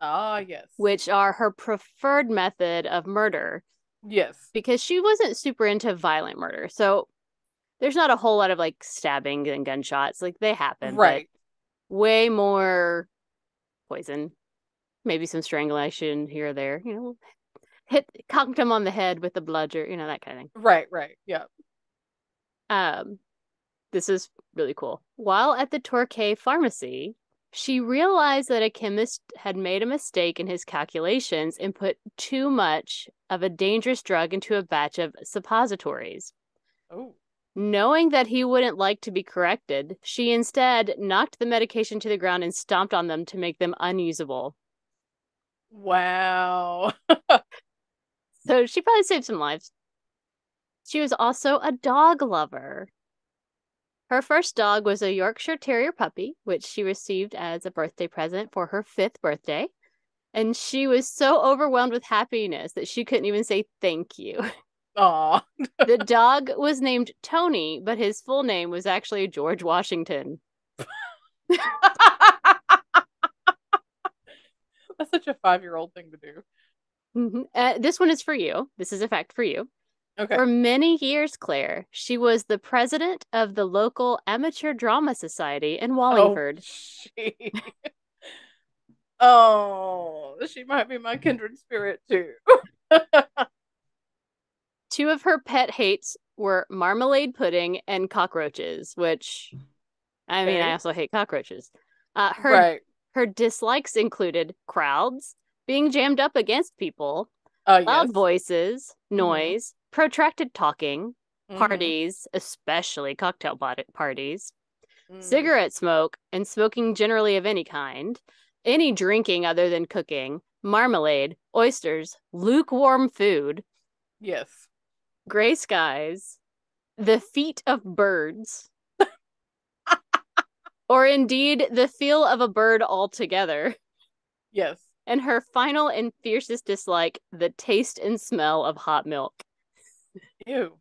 Ah, yes. which are her preferred method of murder Yes. because she wasn't super into violent murder. So there's not a whole lot of like stabbing and gunshots. Like they happen, but Right. way more poison, maybe some strangulation here or there, conked him on the head with the bludger, that kind of thing. Right. Right. Yeah. Um, this is really cool. While at the Torquay pharmacy, she realized that a chemist had made a mistake in his calculations and put too much of a dangerous drug into a batch of suppositories. Oh. Knowing that he wouldn't like to be corrected, she instead knocked the medication to the ground and stomped on them to make them unusable. Wow. So she probably saved some lives. She was also a dog lover. Her first dog was a Yorkshire Terrier puppy, which she received as a birthday present for her 5th birthday. And she was so overwhelmed with happiness that she couldn't even say thank you. Aw. The dog was named Tony, but his full name was actually George Washington. That's such a 5-year-old thing to do. This one is for you. This is a fact for you. Okay. For many years, Claire, she was the president of the local amateur drama society in Oh, Wallingford. she. Oh, she might be my kindred spirit too. 2 of her pet hates were marmalade pudding and cockroaches, which, I mean, I Okay. also hate cockroaches. Her Right. her dislikes included crowds, being jammed up against people, Yes. loud voices, Mm-hmm. noise, protracted talking, Mm-hmm. parties, especially cocktail parties, Mm. cigarette smoke, and smoking generally of any kind, any drinking other than cooking, marmalade, oysters, lukewarm food, Yes. gray skies, the feet of birds, or indeed the feel of a bird altogether. Yes. And her final and fiercest dislike, the taste and smell of hot milk. Ew.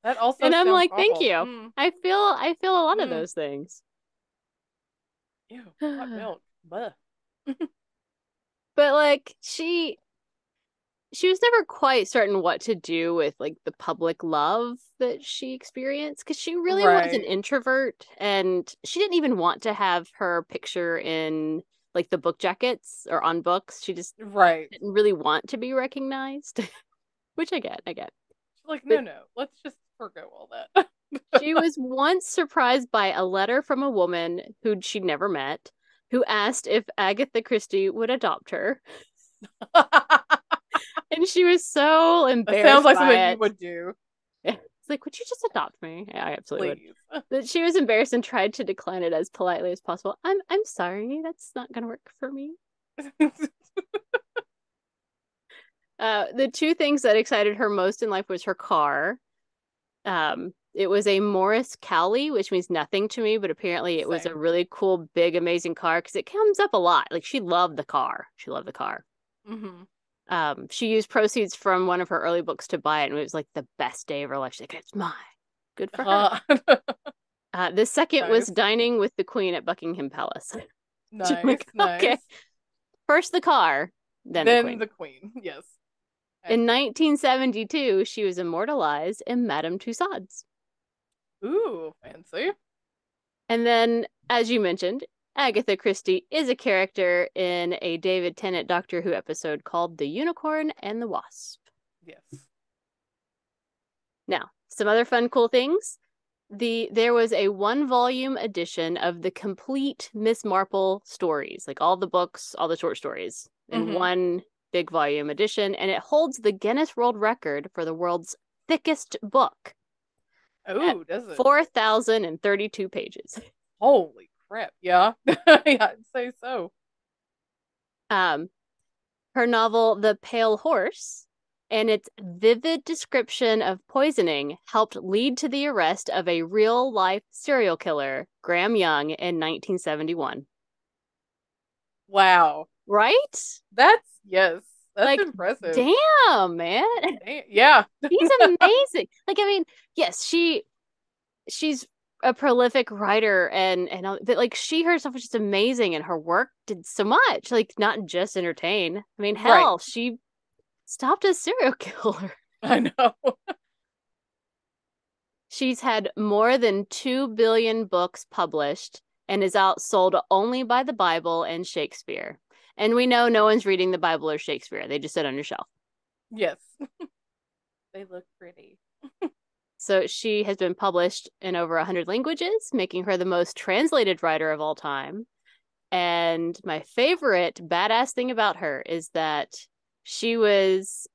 That also And I'm sounds like, thank awful. you. Mm, I feel a lot of mm. those things. Ew, hot But milk. Bleh. like she was never quite certain what to do with like the public love that she experienced because she really was an Right. introvert and she didn't even want to have her picture in like the book jackets or on books. She just Right. didn't really want to be recognized, which I get, I get. She's like, no, But no, let's just forgo all that. she was once surprised by a letter from a woman who she'd never met who asked if Agatha Christie would adopt her. And she was so That sounds embarrassed like something by you it. would do. It's like, would you just adopt me? Yeah, I absolutely would. Please. But she was embarrassed and tried to decline it as politely as possible. I'm sorry, that's not gonna work for me. The two things that excited her most in life was her car. It was a Morris Cowley, which means nothing to me, but apparently it was a Same. really cool, big, amazing car because it comes up a lot. Like she loved the car. She loved the car. Hmm. She used proceeds from one of her early books to buy it, and it was like the best day of her life. She's like, it's mine. Good for her. Uh, The second was nice. dining with the Queen at Buckingham Palace. I'm Nice. like, okay, Nice. first the car, then the Then Queen. the queen. Yes. In Absolutely. 1972, she was immortalized in Madame Tussauds. Ooh, fancy. And then, as you mentioned, Agatha Christie is a character in a David Tennant Doctor Who episode called The Unicorn and the Wasp. Yes. Now, some other fun, cool things. There was a one volume edition of the complete Miss Marple stories, like all the books, all the short stories, in Hmm. one big volume edition, and it holds the Guinness World Record for the world's thickest book at Oh, does it? 4,032 pages. Holy crap. Yeah. Yeah, I'd say so. Um, her novel, The Pale Horse, and its vivid description of poisoning helped lead to the arrest of a real life serial killer, Graham Young, in 1971. Wow. Right? That's, yes, that's Like, impressive. damn, man. Yeah. She's amazing. Like, I mean, yes, she's a prolific writer and all, but like she herself was just amazing and her work did so much, like not just entertain. I mean, Right. hell, she stopped a serial killer. I know. She's had more than 2 billion books published and is outsold only by the Bible and Shakespeare. And we know no one's reading the Bible or Shakespeare. They just sit on your shelf. Yes. They look pretty. So she has been published in over 100 languages, making her the most translated writer of all time. And my favorite badass thing about her is that she was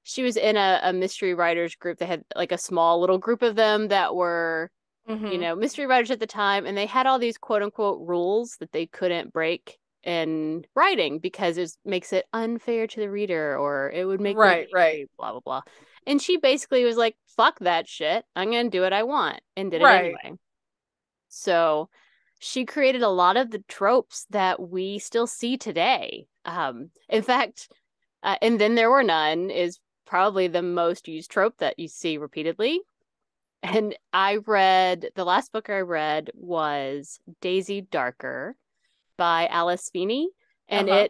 she was in a mystery writers group. They had like a small little group of them that were, Hmm. mystery writers at the time, and they had all these quote unquote rules that they couldn't break in writing because it makes it unfair to the reader or it would make them Right, right, angry, blah blah blah. And she basically was like, fuck that shit. I'm gonna do what I want and did it right. anyway. So she created a lot of the tropes that we still see today. In fact, and then there were none is probably the most used trope that you see repeatedly. And I read the last book I read was Daisy Darker by Alice Feeney, and Uh-huh.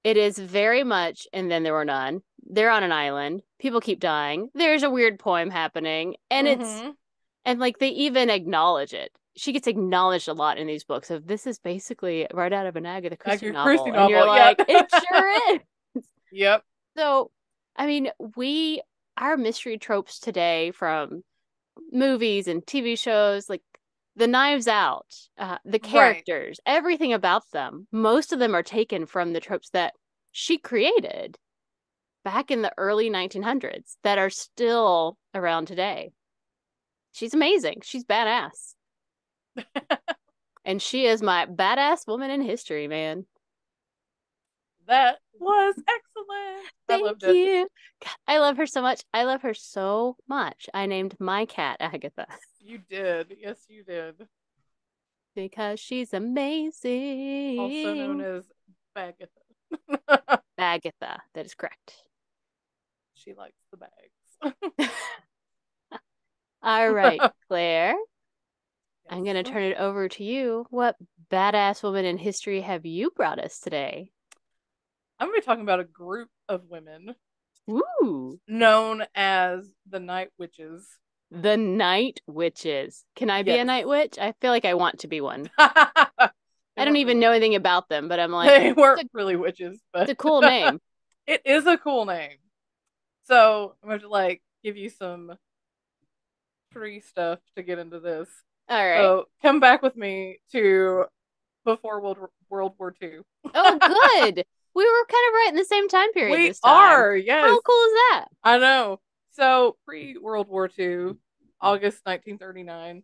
it is very much and then there were none. They're on an island. People keep dying. There's a weird poem happening, Hmm. and like they even acknowledge it. She gets acknowledged a lot in these books of this is basically right out of an Agatha Like Christie a Christie novel, and you're novel. Yeah. like, it sure is. Yep. So, I mean, we our mystery tropes today from movies and TV shows, like the Knives Out, the Right. characters, everything about them, most of them are taken from the tropes that she created back in the early 1900s that are still around today. She's amazing. She's badass. And she is my badass woman in history, man. That was excellent. I Thank loved it. you. God, I love her so much. I love her so much. I named my cat Agatha You did. Yes, you did. because she's Also known amazing. as Bagatha. Agatha, that is correct. She likes the bags. All right, Claire. I'm going to Yes. turn it over to you. What badass woman in history have you brought us today? I'm going to be talking about a group of women Ooh, known as the Night Witches. the Night Witches. Can I be a Yes. Night Witch? I feel like I want to be one. They I don't weren't even really know anything about them, but I'm like, they weren't it's a, really witches, it's but a cool name. it is a cool name. So I'm going to give you some free stuff to get into this. All right. So come back with me to before World War II. Oh, good. We were kind of right in the same time period We this time. are, yes. How cool is that? I know. So pre World War II, August 1939,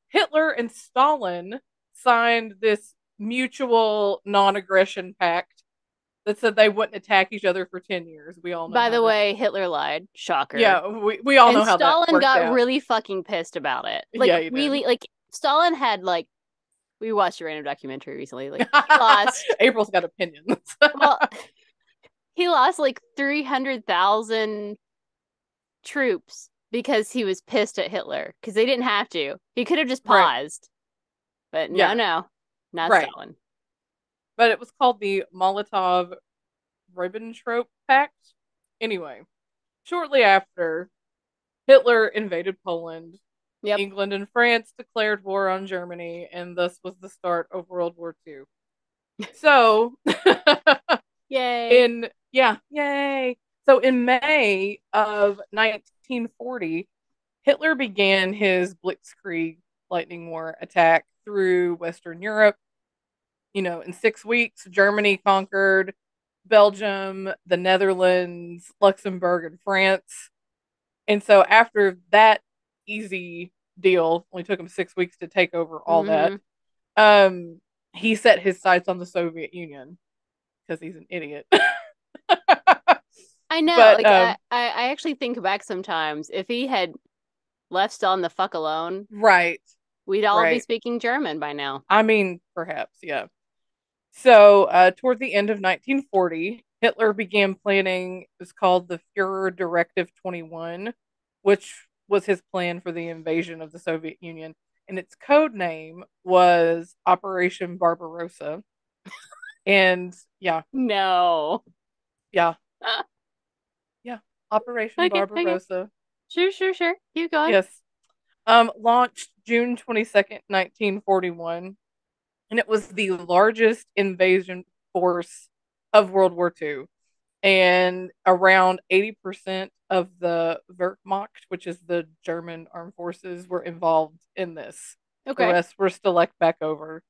Hitler and Stalin signed this mutual non-aggression pact that said they wouldn't attack each other for 10 years. We all know By how the that. way, Hitler lied. Shocker. Yeah, we all And know how that Stalin worked got out. really fucking pissed about it. Like, Yeah, he did. really, like, Stalin had, like, we watched a random documentary recently. Like, he lost, April's got opinions. well, he lost like 300,000 troops because he was pissed at Hitler because they didn't have to. He could have just Right. paused. But no, Yeah. no, not Right. Stalin. But it was called the Molotov Ribbentrop Pact. Anyway, shortly after, Hitler invaded Poland. Yep. England and France declared war on Germany, and thus was the start of World War II. So, Yay. yay. So in May of 1940, Hitler began his Blitzkrieg lightning war attack through Western Europe. In 6 weeks, Germany conquered Belgium, the Netherlands, Luxembourg, and France. And so after that easy deal, only took him 6 weeks to take over all that. Mm-hmm. Um, he set his sights on the Soviet Union because he's an idiot. I know. but Like, I actually think back sometimes. If he had left Stalin the fuck alone, right, we'd all be right. speaking German by now. I mean, perhaps, yeah. So, toward the end of 1940, Hitler began planning, it was called the Fuhrer Directive 21, which was his plan for the invasion of the Soviet Union. And its code name was Operation Barbarossa. And yeah, No. yeah, yeah, Operation Okay, okay. Barbarossa. Sure, sure, sure. Keep going. Yes. Launched June 22nd, 1941. And it was the largest invasion force of World War II. And around 80% of the Wehrmacht, which is the German armed forces, were involved in this. The Okay. rest were still left back over.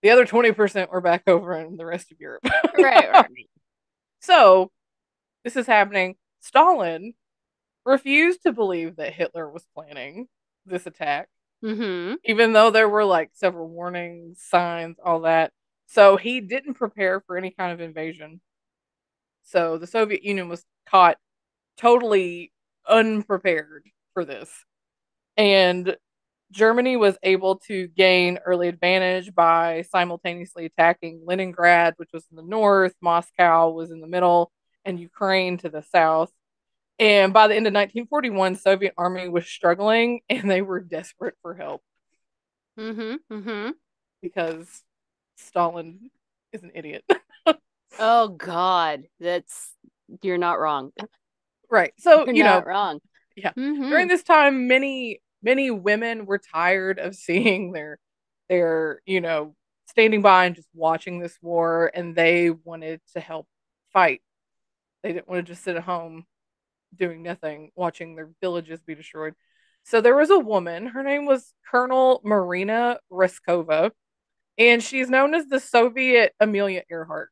The other 20% were back over in the rest of Europe. Right, right. So this is happening. Stalin refused to believe that Hitler was planning this attack, Mm-hmm. even though there were like several warnings, signs, all that. So he didn't prepare for any kind of invasion. So the Soviet Union was caught totally unprepared for this. And Germany was able to gain early advantage by simultaneously attacking Leningrad, which was in the north, Moscow was in the middle, and Ukraine to the south. And by the end of 1941, Soviet army was struggling and they were desperate for help Mm-hmm. Mm-hmm. because Stalin is an idiot. Oh God. You're not wrong. Right. So, You're not wrong. yeah. Mm-hmm. During this time, many women were tired of seeing their standing by and just watching this war, and they wanted to help fight. They didn't want to just sit at home doing nothing, watching their villages be destroyed. So there was a woman, her name was Colonel Marina Reskova, and she's known as the Soviet Amelia Earhart.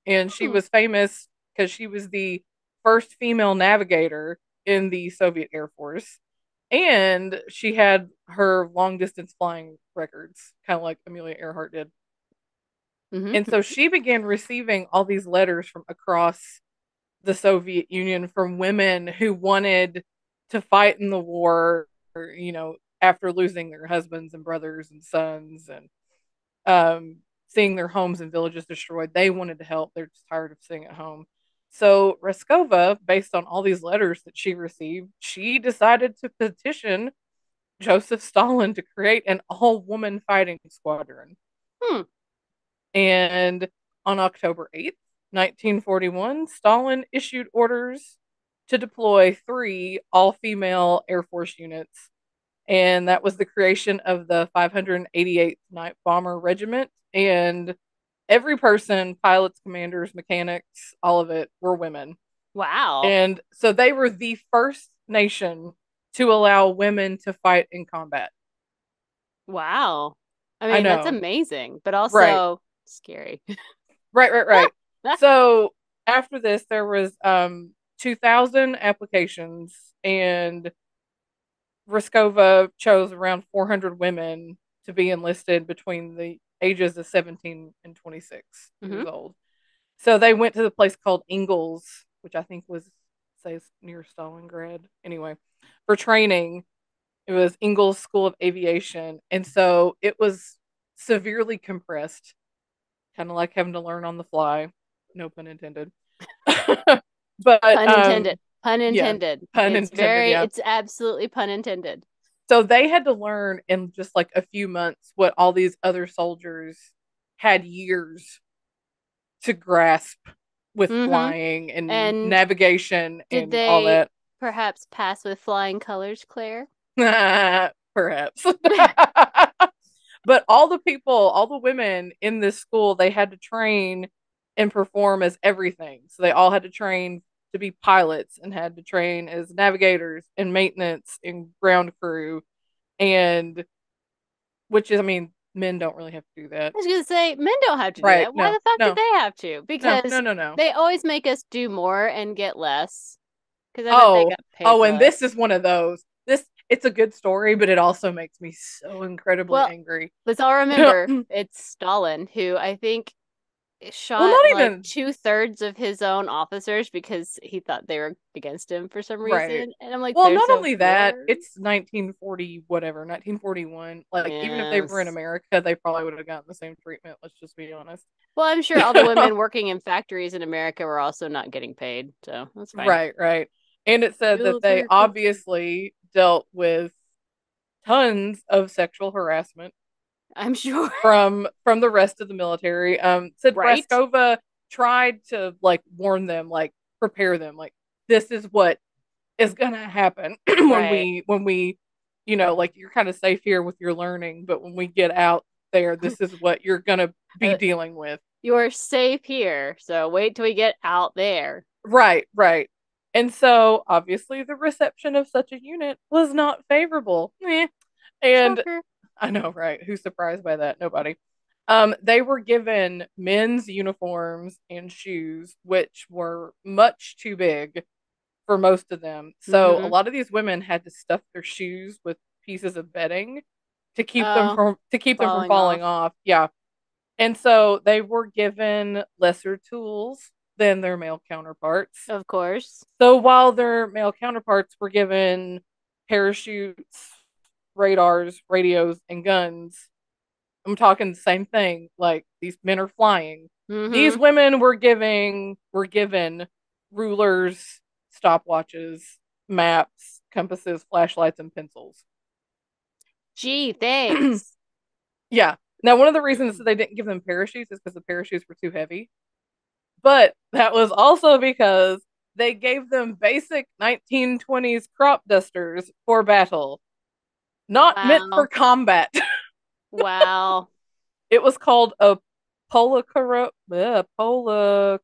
And she Hmm. was famous because she was the first female navigator in the Soviet Air Force. And she had her long distance flying records, kind of like Amelia Earhart did. And Mm-hmm. so she began receiving all these letters from across the Soviet Union from women who wanted to fight in the war, after losing their husbands and brothers and sons and seeing their homes and villages destroyed. They wanted to help. They're just tired of staying at home. So Reskova, based on all these letters that she received, she decided to petition Joseph Stalin to create an all-woman fighting squadron. Hmm. And on October 8th, 1941, Stalin issued orders to deploy 3 all-female Air Force units. And that was the creation of the 588th Night Bomber Regiment. And every person, pilots, commanders, mechanics, all of it, were women. Wow. And so they were the first nation to allow women to fight in combat. Wow. I I mean, that's know. amazing, but Right. also scary. Right, right, right. So after this there was 2000 applications, and Riskova chose around 400 women to be enlisted between the ages of 17 and 26 years Hmm. old. So they went to the place called Ingalls, which I think was, say, near Stalingrad. Anyway, for training. It was Ingalls School of Aviation. And so it was severely compressed, kind of like having to learn on the fly. No pun intended. But Pun intended. Pun yeah, intended. pun intended, yeah. It's absolutely pun intended. So they had to learn in just like a few months what all these other soldiers had years to grasp with Hmm. flying and And navigation did and all they that. perhaps pass with flying colors, Claire? Perhaps. But all the people, all the women in this school, they had to train and perform as everything. So they all had to train to be pilots and had to train as navigators and maintenance and ground crew, and which is, I mean, men don't really have to do that. I was gonna say men don't have to do Right. that. Why No, the fuck did no, they have to? no, no, Because no, no. they always make us do more and get less. Because I bet they Oh, got paid oh, and this is less. one of those. This, it's a good story, but it also makes me so incredibly Well, angry. let's all remember Well, it's Stalin who I think shot not like even 2/3 of his own officers because he thought they were against him for some right. reason. And I'm like, Well, there's not a only that, war. it's 1940, whatever, 1941. Like, even if they were in Yes. America, they probably would have gotten the same treatment. Let's just be honest. Well, I'm sure all the women working in factories in America were also not getting paid, so that's fine. Right, right. And it said that they Silver bullet. obviously dealt with tons of sexual harassment I'm sure. from the rest of the military. Said Right? Braskova tried to like warn them, like prepare them, like this is what is gonna happen Right. when we, like you're kind of safe here with your learning, but when we get out there, this is what you're gonna be Uh, dealing with. you're safe here, so wait till we get out there. Right, right. And so obviously the reception of such a unit was not favorable. And Shocker. I know, right? Who's surprised by that? Nobody. They were given men's uniforms and shoes, which were much too big for most of them. So a Mm-hmm. lot of these women had to stuff their shoes with pieces of bedding Oh, to keep them from falling falling off. off. Yeah. And so they were given lesser tools than their male counterparts. Of course. So while their male counterparts were given parachutes, radars, radios, and guns, I'm talking the same thing. Like, these men are flying. These Mm-hmm. women were given rulers, stopwatches, maps, compasses, flashlights, and pencils. Gee, thanks. Yeah. Now, one of the reasons that they didn't give them parachutes is because the parachutes were too heavy. But that was also because they gave them basic 1920s crop dusters for battle, not meant for Wow. combat. Wow. It was called a Polikarpov, Polikarpov,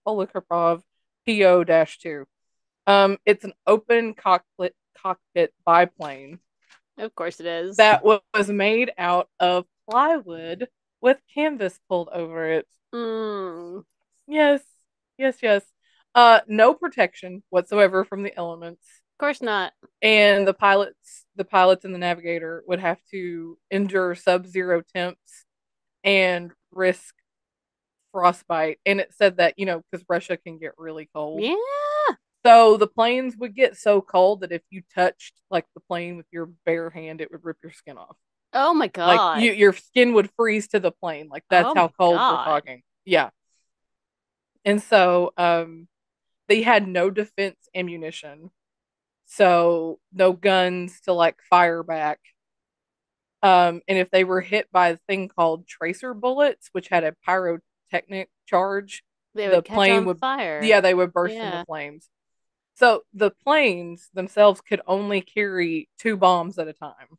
Polikarpov PO-2. It's an open cockpit biplane Of course it is. that was made out of plywood with canvas pulled over it. Mm. Of Yes, yes, yes. No protection whatsoever from the elements, course not. and the pilots and the navigator would have to endure sub-zero temps and risk frostbite. And it said that, because Russia can get really cold. Yeah. So the planes would get so cold that if you touched like the plane with your bare hand, it would rip your skin off. Oh my Like, God. your skin would freeze to the plane. Like, that's Oh how my cold we're God. talking. Yeah. And so they had no defense ammunition. So no guns to like fire back. And if they were hit by a thing called tracer bullets, which had a pyrotechnic charge, They the would catch plane on would, fire. yeah, they would burst into Yeah. flames. So the planes themselves could only carry two bombs at a time.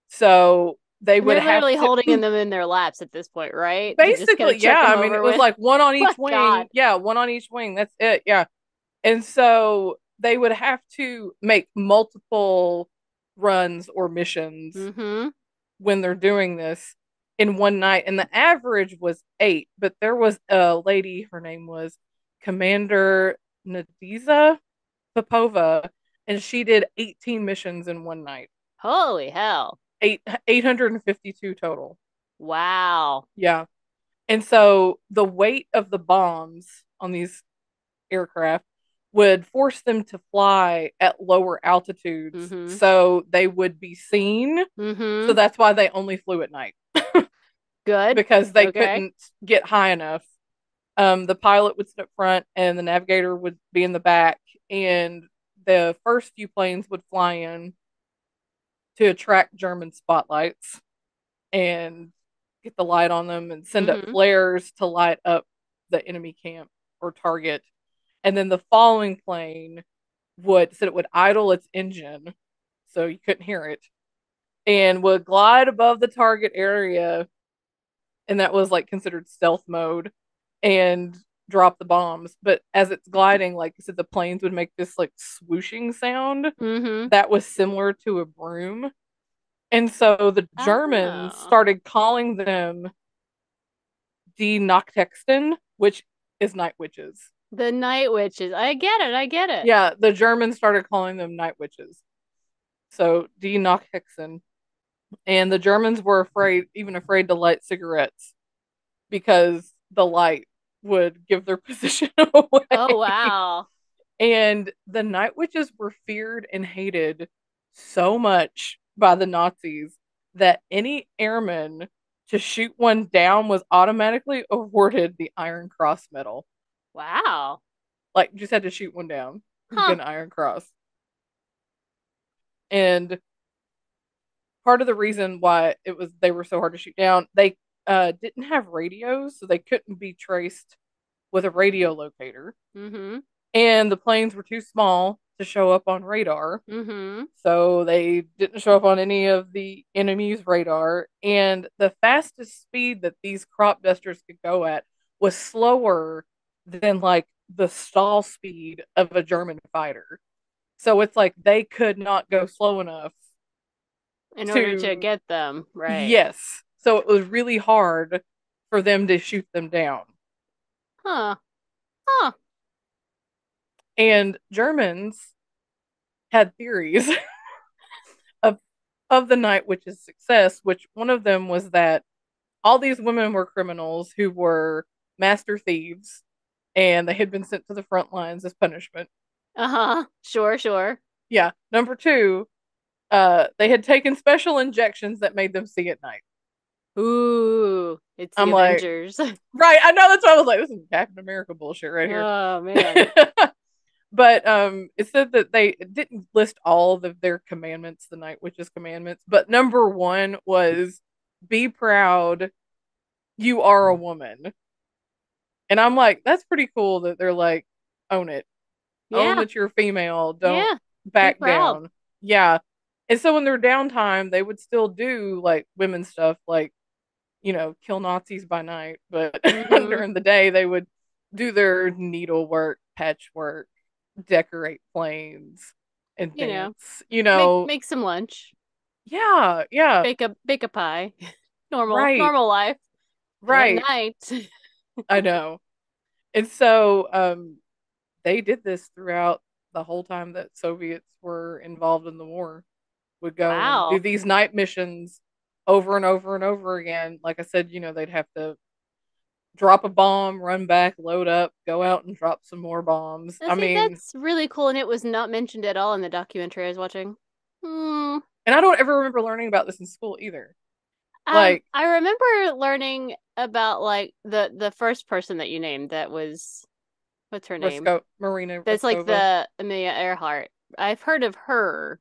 So they And would they're have literally to holding them in their laps at this point, right? To just kind basically, of check yeah. them I mean, over it was with. like one on My each God. wing. Yeah, one on each wing. That's it. Yeah. And so they would have to make multiple runs or missions Mm-hmm. when they're doing this in one night. And the average was 8, but there was a lady, her name was Commander Nadiza Popova, and she did 18 missions in one night. Holy hell. 852 total. Wow. Yeah. And so the weight of the bombs on these aircraft would force them to fly at lower altitudes Mm-hmm. so they would be seen. So Mm-hmm. that's why they only flew at night Good. because they Okay. couldn't get high enough. The pilot would sit up front and the navigator would be in the back, and the first few planes would fly in to attract German spotlights and get the light on them and send up Mm-hmm. flares to light up the enemy camp or target. And then the following plane would idle its engine so you couldn't hear it and would glide above the target area, and that was like considered stealth mode, and drop the bombs. But as it's gliding, like I said, the planes would make this like swooshing sound Mm-hmm. that was similar to a broom. And so the Germans Oh. started calling them Die Nachthexen, which is night witches. The night witches. I get it. I get it. Yeah, the Germans started calling them night witches. So Die Nachthexen. And the Germans were afraid to light cigarettes because the light would give their position Oh away. wow. And the night witches were feared and hated so much by the Nazis that any airman to shoot one down was automatically awarded the Iron Cross medal. Wow. Like, just had to shoot one down, you Huh. get an Iron Cross. And part of the reason why they were so hard to shoot down, they didn't have radios, so they couldn't be traced with a radio locator. Mm-hmm. And the planes were too small to show up on radar. Mm-hmm. So they didn't show up on any of the enemy's radar. And the fastest speed that these crop dusters could go at was slower than like the stall speed of a German fighter. So it's like they could not go slow enough In order to to, get them, right. yes. So it was really hard for them to shoot them down. Huh. Huh. And Germans had theories of the night witch's success, which one of them was that all these women were criminals who were master thieves, and they had been sent to the front lines as punishment. Uh-huh. Sure, sure. Yeah. Number two, they had taken special injections that made them see at night. Ooh, it's the I'm like, Avengers. right, I know, that's why I was like, this is Captain America bullshit right here. Oh man. But it said that they didn't list all of their commandments, the night witch's commandments, but number one was be proud, you are a woman. And I'm like, that's pretty cool that they're like, own it. Own Yeah. that you're female. Don't Yeah. Be back proud. down. Yeah. And so when they're downtime, they would still do like women stuff, like, kill Nazis by night. But Mm-hmm. during the day, they would do their needlework, patchwork, decorate planes, and You know, dance. make some lunch. Yeah, yeah, Bake a pie. Normal, right, normal life. And at right. night. I know. And so they did this throughout the whole time that Soviets were involved in the war. Would go and do Wow. these night missions over and over and over again. Like I said, they'd have to drop a bomb, run back, load up, go out and drop some more bombs. I I see, mean, that's really cool, and it was not mentioned at all in the documentary I was watching. Hmm. and I don't ever remember learning about this in school either. Like I remember learning about like the first person that you named that was what's her name? Marina That's like Reskova. the Amelia Earhart. I've heard of her.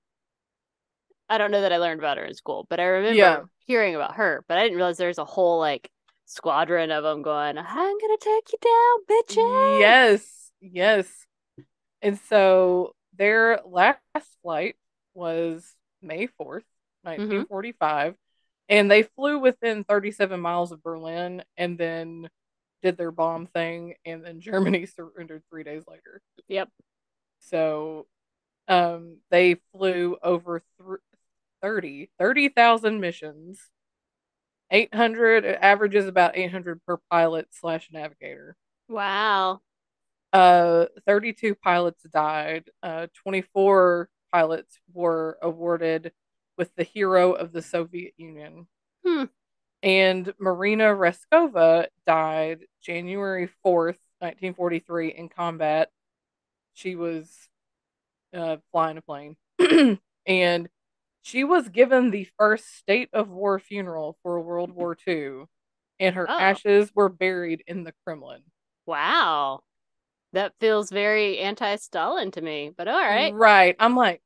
I don't know that I learned about her in school, but I remember Yeah. hearing about her. But I didn't realize there's a whole like squadron of them going, "I'm gonna take you down, bitches." Yes. Yes. And so their last flight was May 4th, Mm-hmm. 1945. And they flew within 37 miles of Berlin and then did their bomb thing. And then Germany surrendered 3 days later. Yep. So they flew over 30,000 missions. 800 averages about 800 per pilot slash navigator. Wow. 32 pilots died. 24 pilots were awarded with the Hero of the Soviet Union. Hmm. And Marina Reskova died January 4th, 1943, in combat. She was flying a plane. And she was given the first state of war funeral for World War II, and her Oh, ashes were buried in the Kremlin. wow. That feels very anti-Stalin to me, but all right. Right. I'm like,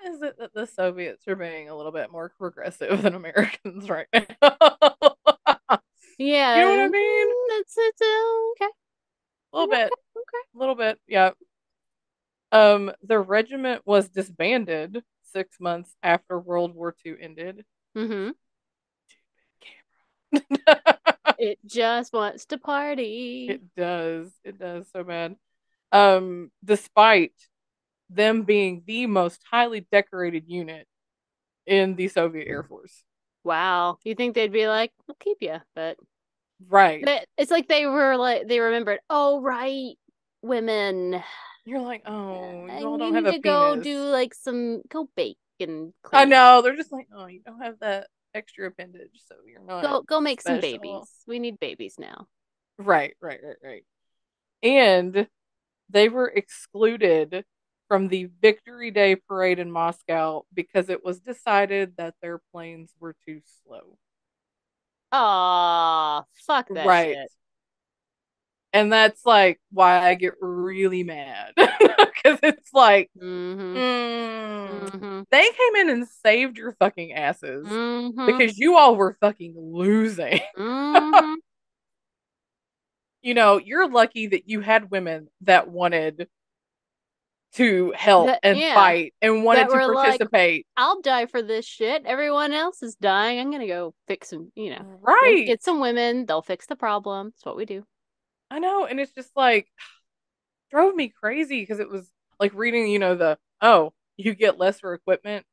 is it that the Soviets are being a little bit more progressive than Americans right now? You know what Yeah, I mean? it's okay. A little bit. Okay. A little bit. Yeah. The regiment was disbanded 6 months after World War II ended. Mm-hmm. Camera. It just wants to party. It does. It does so bad. Despite them being the most highly decorated unit in the Soviet Air Force. Wow. You think they'd be like, "We'll keep you," Right. but it's like they were like they remembered. Oh, right, women. You're like, oh, you all You don't have need a to go penis. do like some go bake and I clean. know. They're just like, oh, you don't have that extra appendage, so you're not Go make some special. babies. We need babies now. Right, right, right, right. And they were excluded from the Victory Day parade in Moscow because it was decided that their planes were too slow. Aw, fuck that Right. shit. And that's like why I get really mad. Because it's like, Mm-hmm. mm, Mm-hmm. they came in and saved your fucking asses Mm-hmm. because you all were fucking losing. Mm-hmm. You're lucky that you had women that wanted to help That and yeah. fight and That wanted to were like, participate. I'll die for this shit. Everyone else is dying. I'm gonna go fix some, Right. get some women. They'll fix the problem. That's what we do. I know. And it's just like, drove me crazy because it was like reading, you get lesser equipment.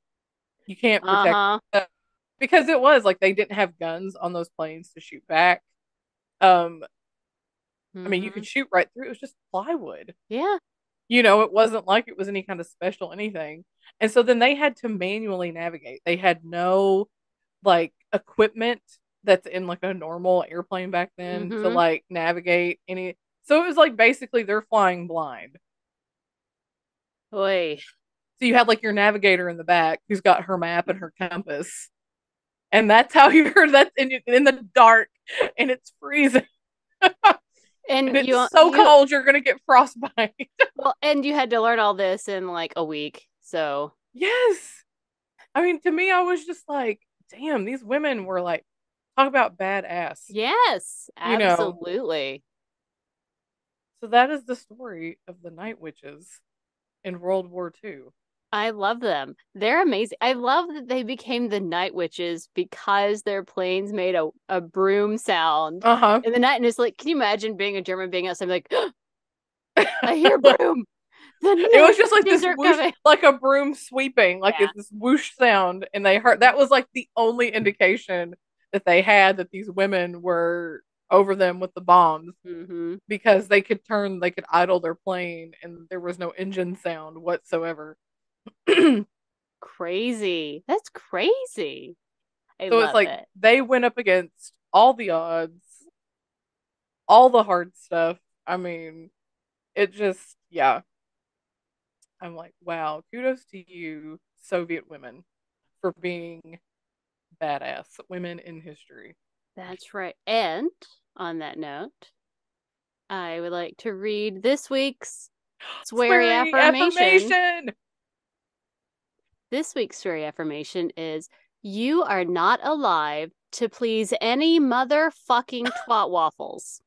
You can't protect Uh-huh. them. Because it was like they didn't have guns on those planes to shoot back. Um, I mean, you Mm-hmm. could shoot right through. It was just plywood. Yeah. It wasn't like it was any kind of special anything. And so then they had to manually navigate. They had no like equipment that's in like a normal airplane back then to Mm-hmm. like navigate any. So it was like basically they're flying blind. Boy. So you had like your navigator in the back who's got her map and her compass. And that's how you're that's in the dark and it's freezing. And And it's so cold you're gonna get frostbite. and you had to learn all this in like a week. So Yes. I mean, to me, I was just like, damn, these women were like, talk about badass, yes, you know. absolutely. So that is the story of the Night Witches in World War II. I love them. They're amazing. I love that they became the night witches because their planes made a broom sound Uh huh. in the night. And it's like, can you imagine being a German being outside like, I hear broom. The It night was just like witches this are whoosh, coming. like a broom sweeping, like Yeah. it's this whoosh sound, and they heard that was like the only indication that they had that these women were over them with the bombs Mm-hmm. because they could idle their plane, and there was no engine sound whatsoever. So Crazy. That's crazy. I it's love like it. they went up against all the odds, all the hard stuff. I mean, it just, yeah. I'm like, wow, kudos to you, Soviet women, for being badass women in history. That's right. And on that note, I would like to read this week's sweary Swearing affirmation affirmation. This week's story affirmation is, you are not alive to please any motherfucking twat waffles.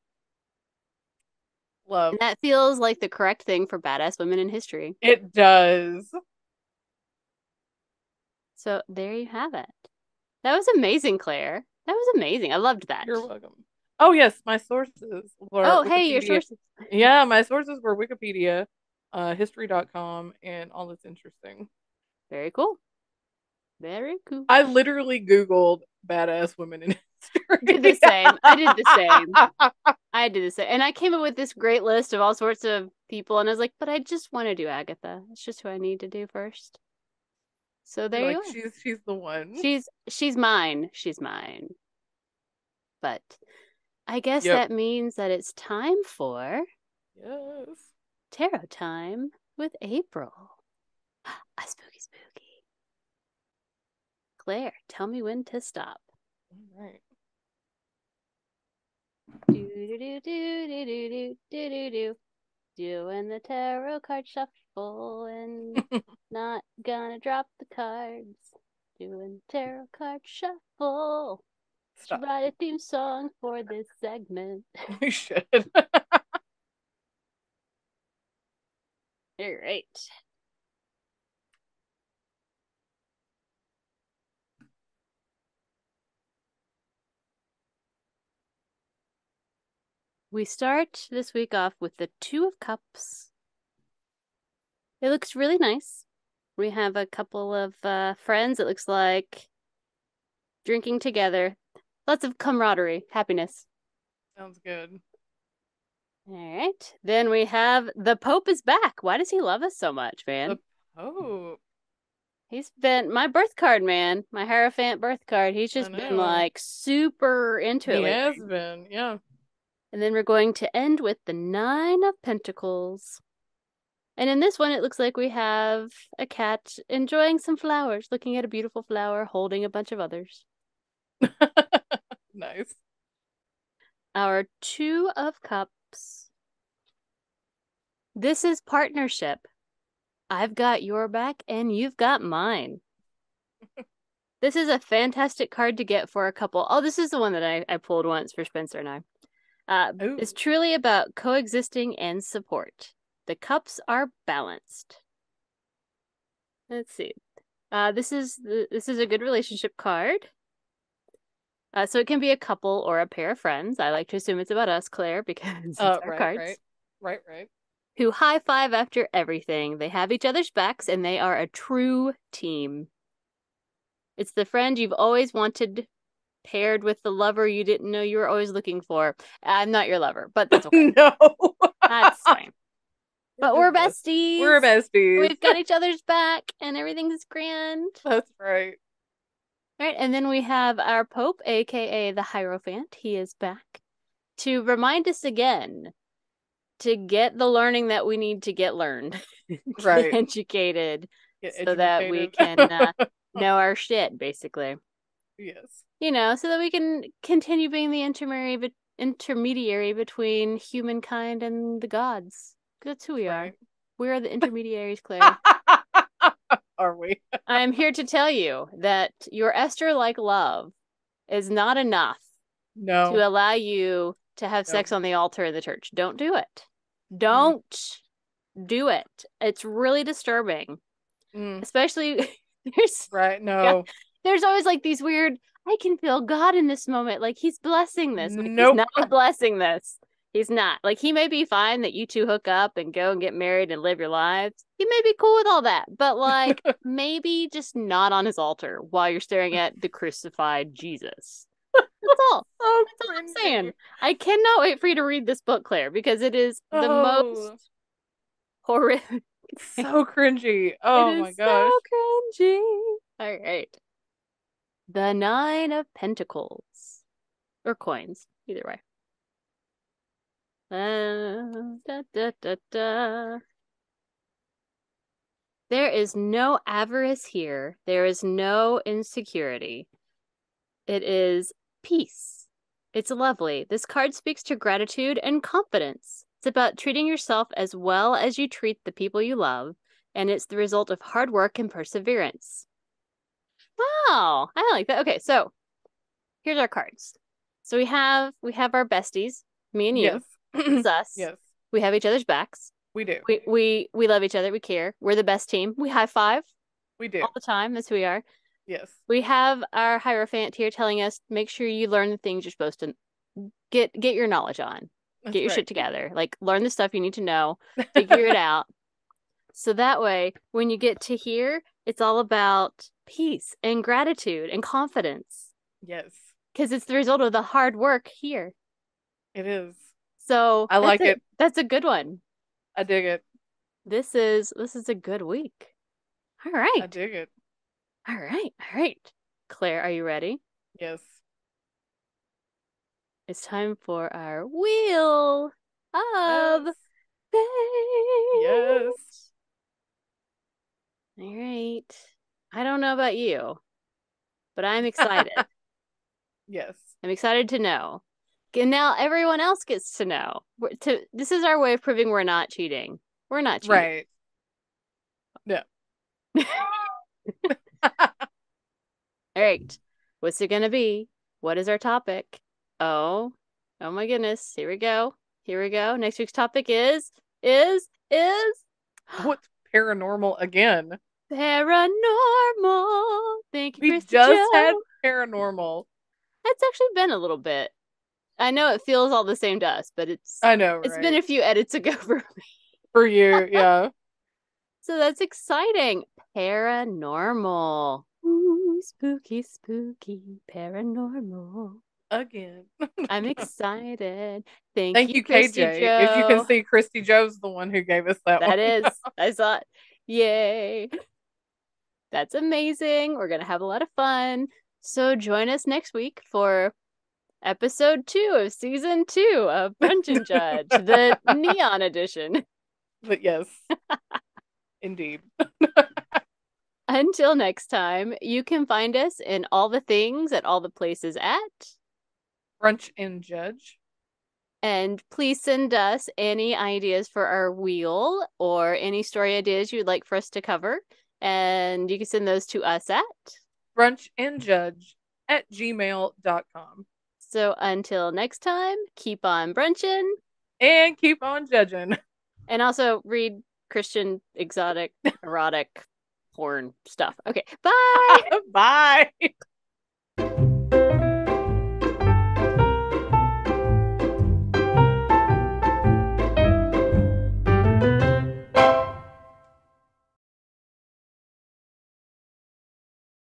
Love. And that feels like the correct thing for badass women in history. It does. So there you have it. That was amazing, Claire. That was amazing. I loved that. You're welcome. Oh yes, my sources were Oh, hey, your Wikipedia. sources. Yeah, my sources were Wikipedia, history.com, and all that's interesting. Very cool. Very cool. I literally Googled badass women in history. Did the same. I did the same. I did the same. And I came up with this great list of all sorts of people, and I was like, but I just want to do Agatha. It's just who I need to do first. So there You're you like, are. she's the one. She's mine. She's mine. But I guess Yep. that means that it's time for Yes. tarot time with April. A spooky spooky. Claire, tell me when to stop. All right. Do do do do do do do do do. Doing the tarot card shuffle and not gonna drop the cards. Doing tarot card shuffle. Stop. Should write a theme song for this segment. You should. All right. We start this week off with the Two of Cups. It looks really nice. We have a couple of friends, it looks like, drinking together. Lots of camaraderie, happiness. Sounds good. All right. Then we have the Pope is back. Why does he love us so much, man? The Pope. He's been my birth card, man. My Hierophant birth card. He's I just been know. like super into it He lately. has been, yeah. And then we're going to end with the Nine of Pentacles. And in this one, it looks like we have a cat enjoying some flowers, looking at a beautiful flower, holding a bunch of others. Nice. Our Two of Cups. This is partnership. I've got your back and you've got mine. This is a fantastic card to get for a couple. Oh, this is the one that I pulled once for Spencer and I. It's truly about coexisting and support. The cups are balanced. Let's see. This is a good relationship card. So it can be a couple or a pair of friends. I like to assume it's about us, Claire, because it's our cards. Right. Who high five after everything. They have each other's backs and they are a true team. It's the friend you've always wanted paired with the lover you didn't know you were always looking for. I'm not your lover, but that's okay. No. That's fine. But we're besties. We're besties. We've got each other's back and everything's grand. That's right. All right, and then we have our Pope, aka the Hierophant. He is back to remind us again to get the learning that we need to get learned. Right. Get educated. Get so that we can know our shit, basically. Yes. You know, so that we can continue being the intermediary between humankind and the gods. That's who we are. We are the intermediaries, Claire. Are we? I'm here to tell you that your Esther-like love is not enough to allow you to have sex on the altar of the church. Don't do it. Don't do it. It's really disturbing. Especially there's there's always like these weird, I can feel God in this moment. Like he's blessing this. Like, he's not blessing this. He's not. Like he may be fine that you two hook up and go and get married and live your lives. He may be cool with all that. But like maybe just not on his altar while you're staring at the crucified Jesus. That's all. That's all I'm saying. I cannot wait for you to read this book, Claire, because it is the most horrific. So cringy. Oh my gosh. So cringy. All right. The Nine of Pentacles. Or coins. Either way. Da, da, da, da. There is no avarice here. There is no insecurity. It is peace. It's lovely. This card speaks to gratitude and confidence. It's about treating yourself as well as you treat the people you love, and it's the result of hard work and perseverance. Wow, I like that. Okay, so here's our cards. So we have our besties, me and you. Yes. It's us. Yes, We have each other's backs. we do. We love each other. We care. We're the best team. We high five We do. all the time. That's who we are. Yes. We have our Hierophant here telling us make sure you learn the things you're supposed to get your knowledge on. Get That's your right. shit together. Like learn the stuff you need to know, figure it out. So that way, when you get to here, it's all about peace and gratitude and confidence Yes, because it's the result of the hard work here. it is. So I like it. that's a good one. I dig it. This is a good week. All I right. dig it. All right. All right. Claire, are you ready? Yes. It's time for our wheel of Yes. fate. Yes. All right. I don't know about you, but I'm excited. Yes. I'm excited to know. And now everyone else gets to know. This is our way of proving we're not cheating. We're not cheating. Right. No. All right. What's it going to be? What is our topic? Oh, oh my goodness. Here we go. Here we go. Next week's topic is Oh, it's paranormal again. paranormal. Thank you, We Christy just had Joe. paranormal. It's actually been a little bit. I know it feels all the same to us, but I know, it's been right? a few edits ago for me. For you, yeah. So that's exciting. Paranormal. Ooh, spooky, spooky, paranormal. Again. I'm excited. Thank Thank you, you, Christy KJ. As you can Joe. see, Christy Joe's the one who gave us that one. That is, I saw it. Yay. That's amazing. We're going to have a lot of fun. So join us next week for episode 2 of season 2 of Brunch and Judge, the neon edition. But yes, indeed. Until next time, you can find us in all the things at all the places at. Brunch and Judge. And please send us any ideas for our wheel or any story ideas you'd like for us to cover. And you can send those to us at brunchandjudge@gmail.com. So until next time, keep on brunching And keep on judging. and also read Christian exotic erotic porn stuff. Okay, bye. Bye.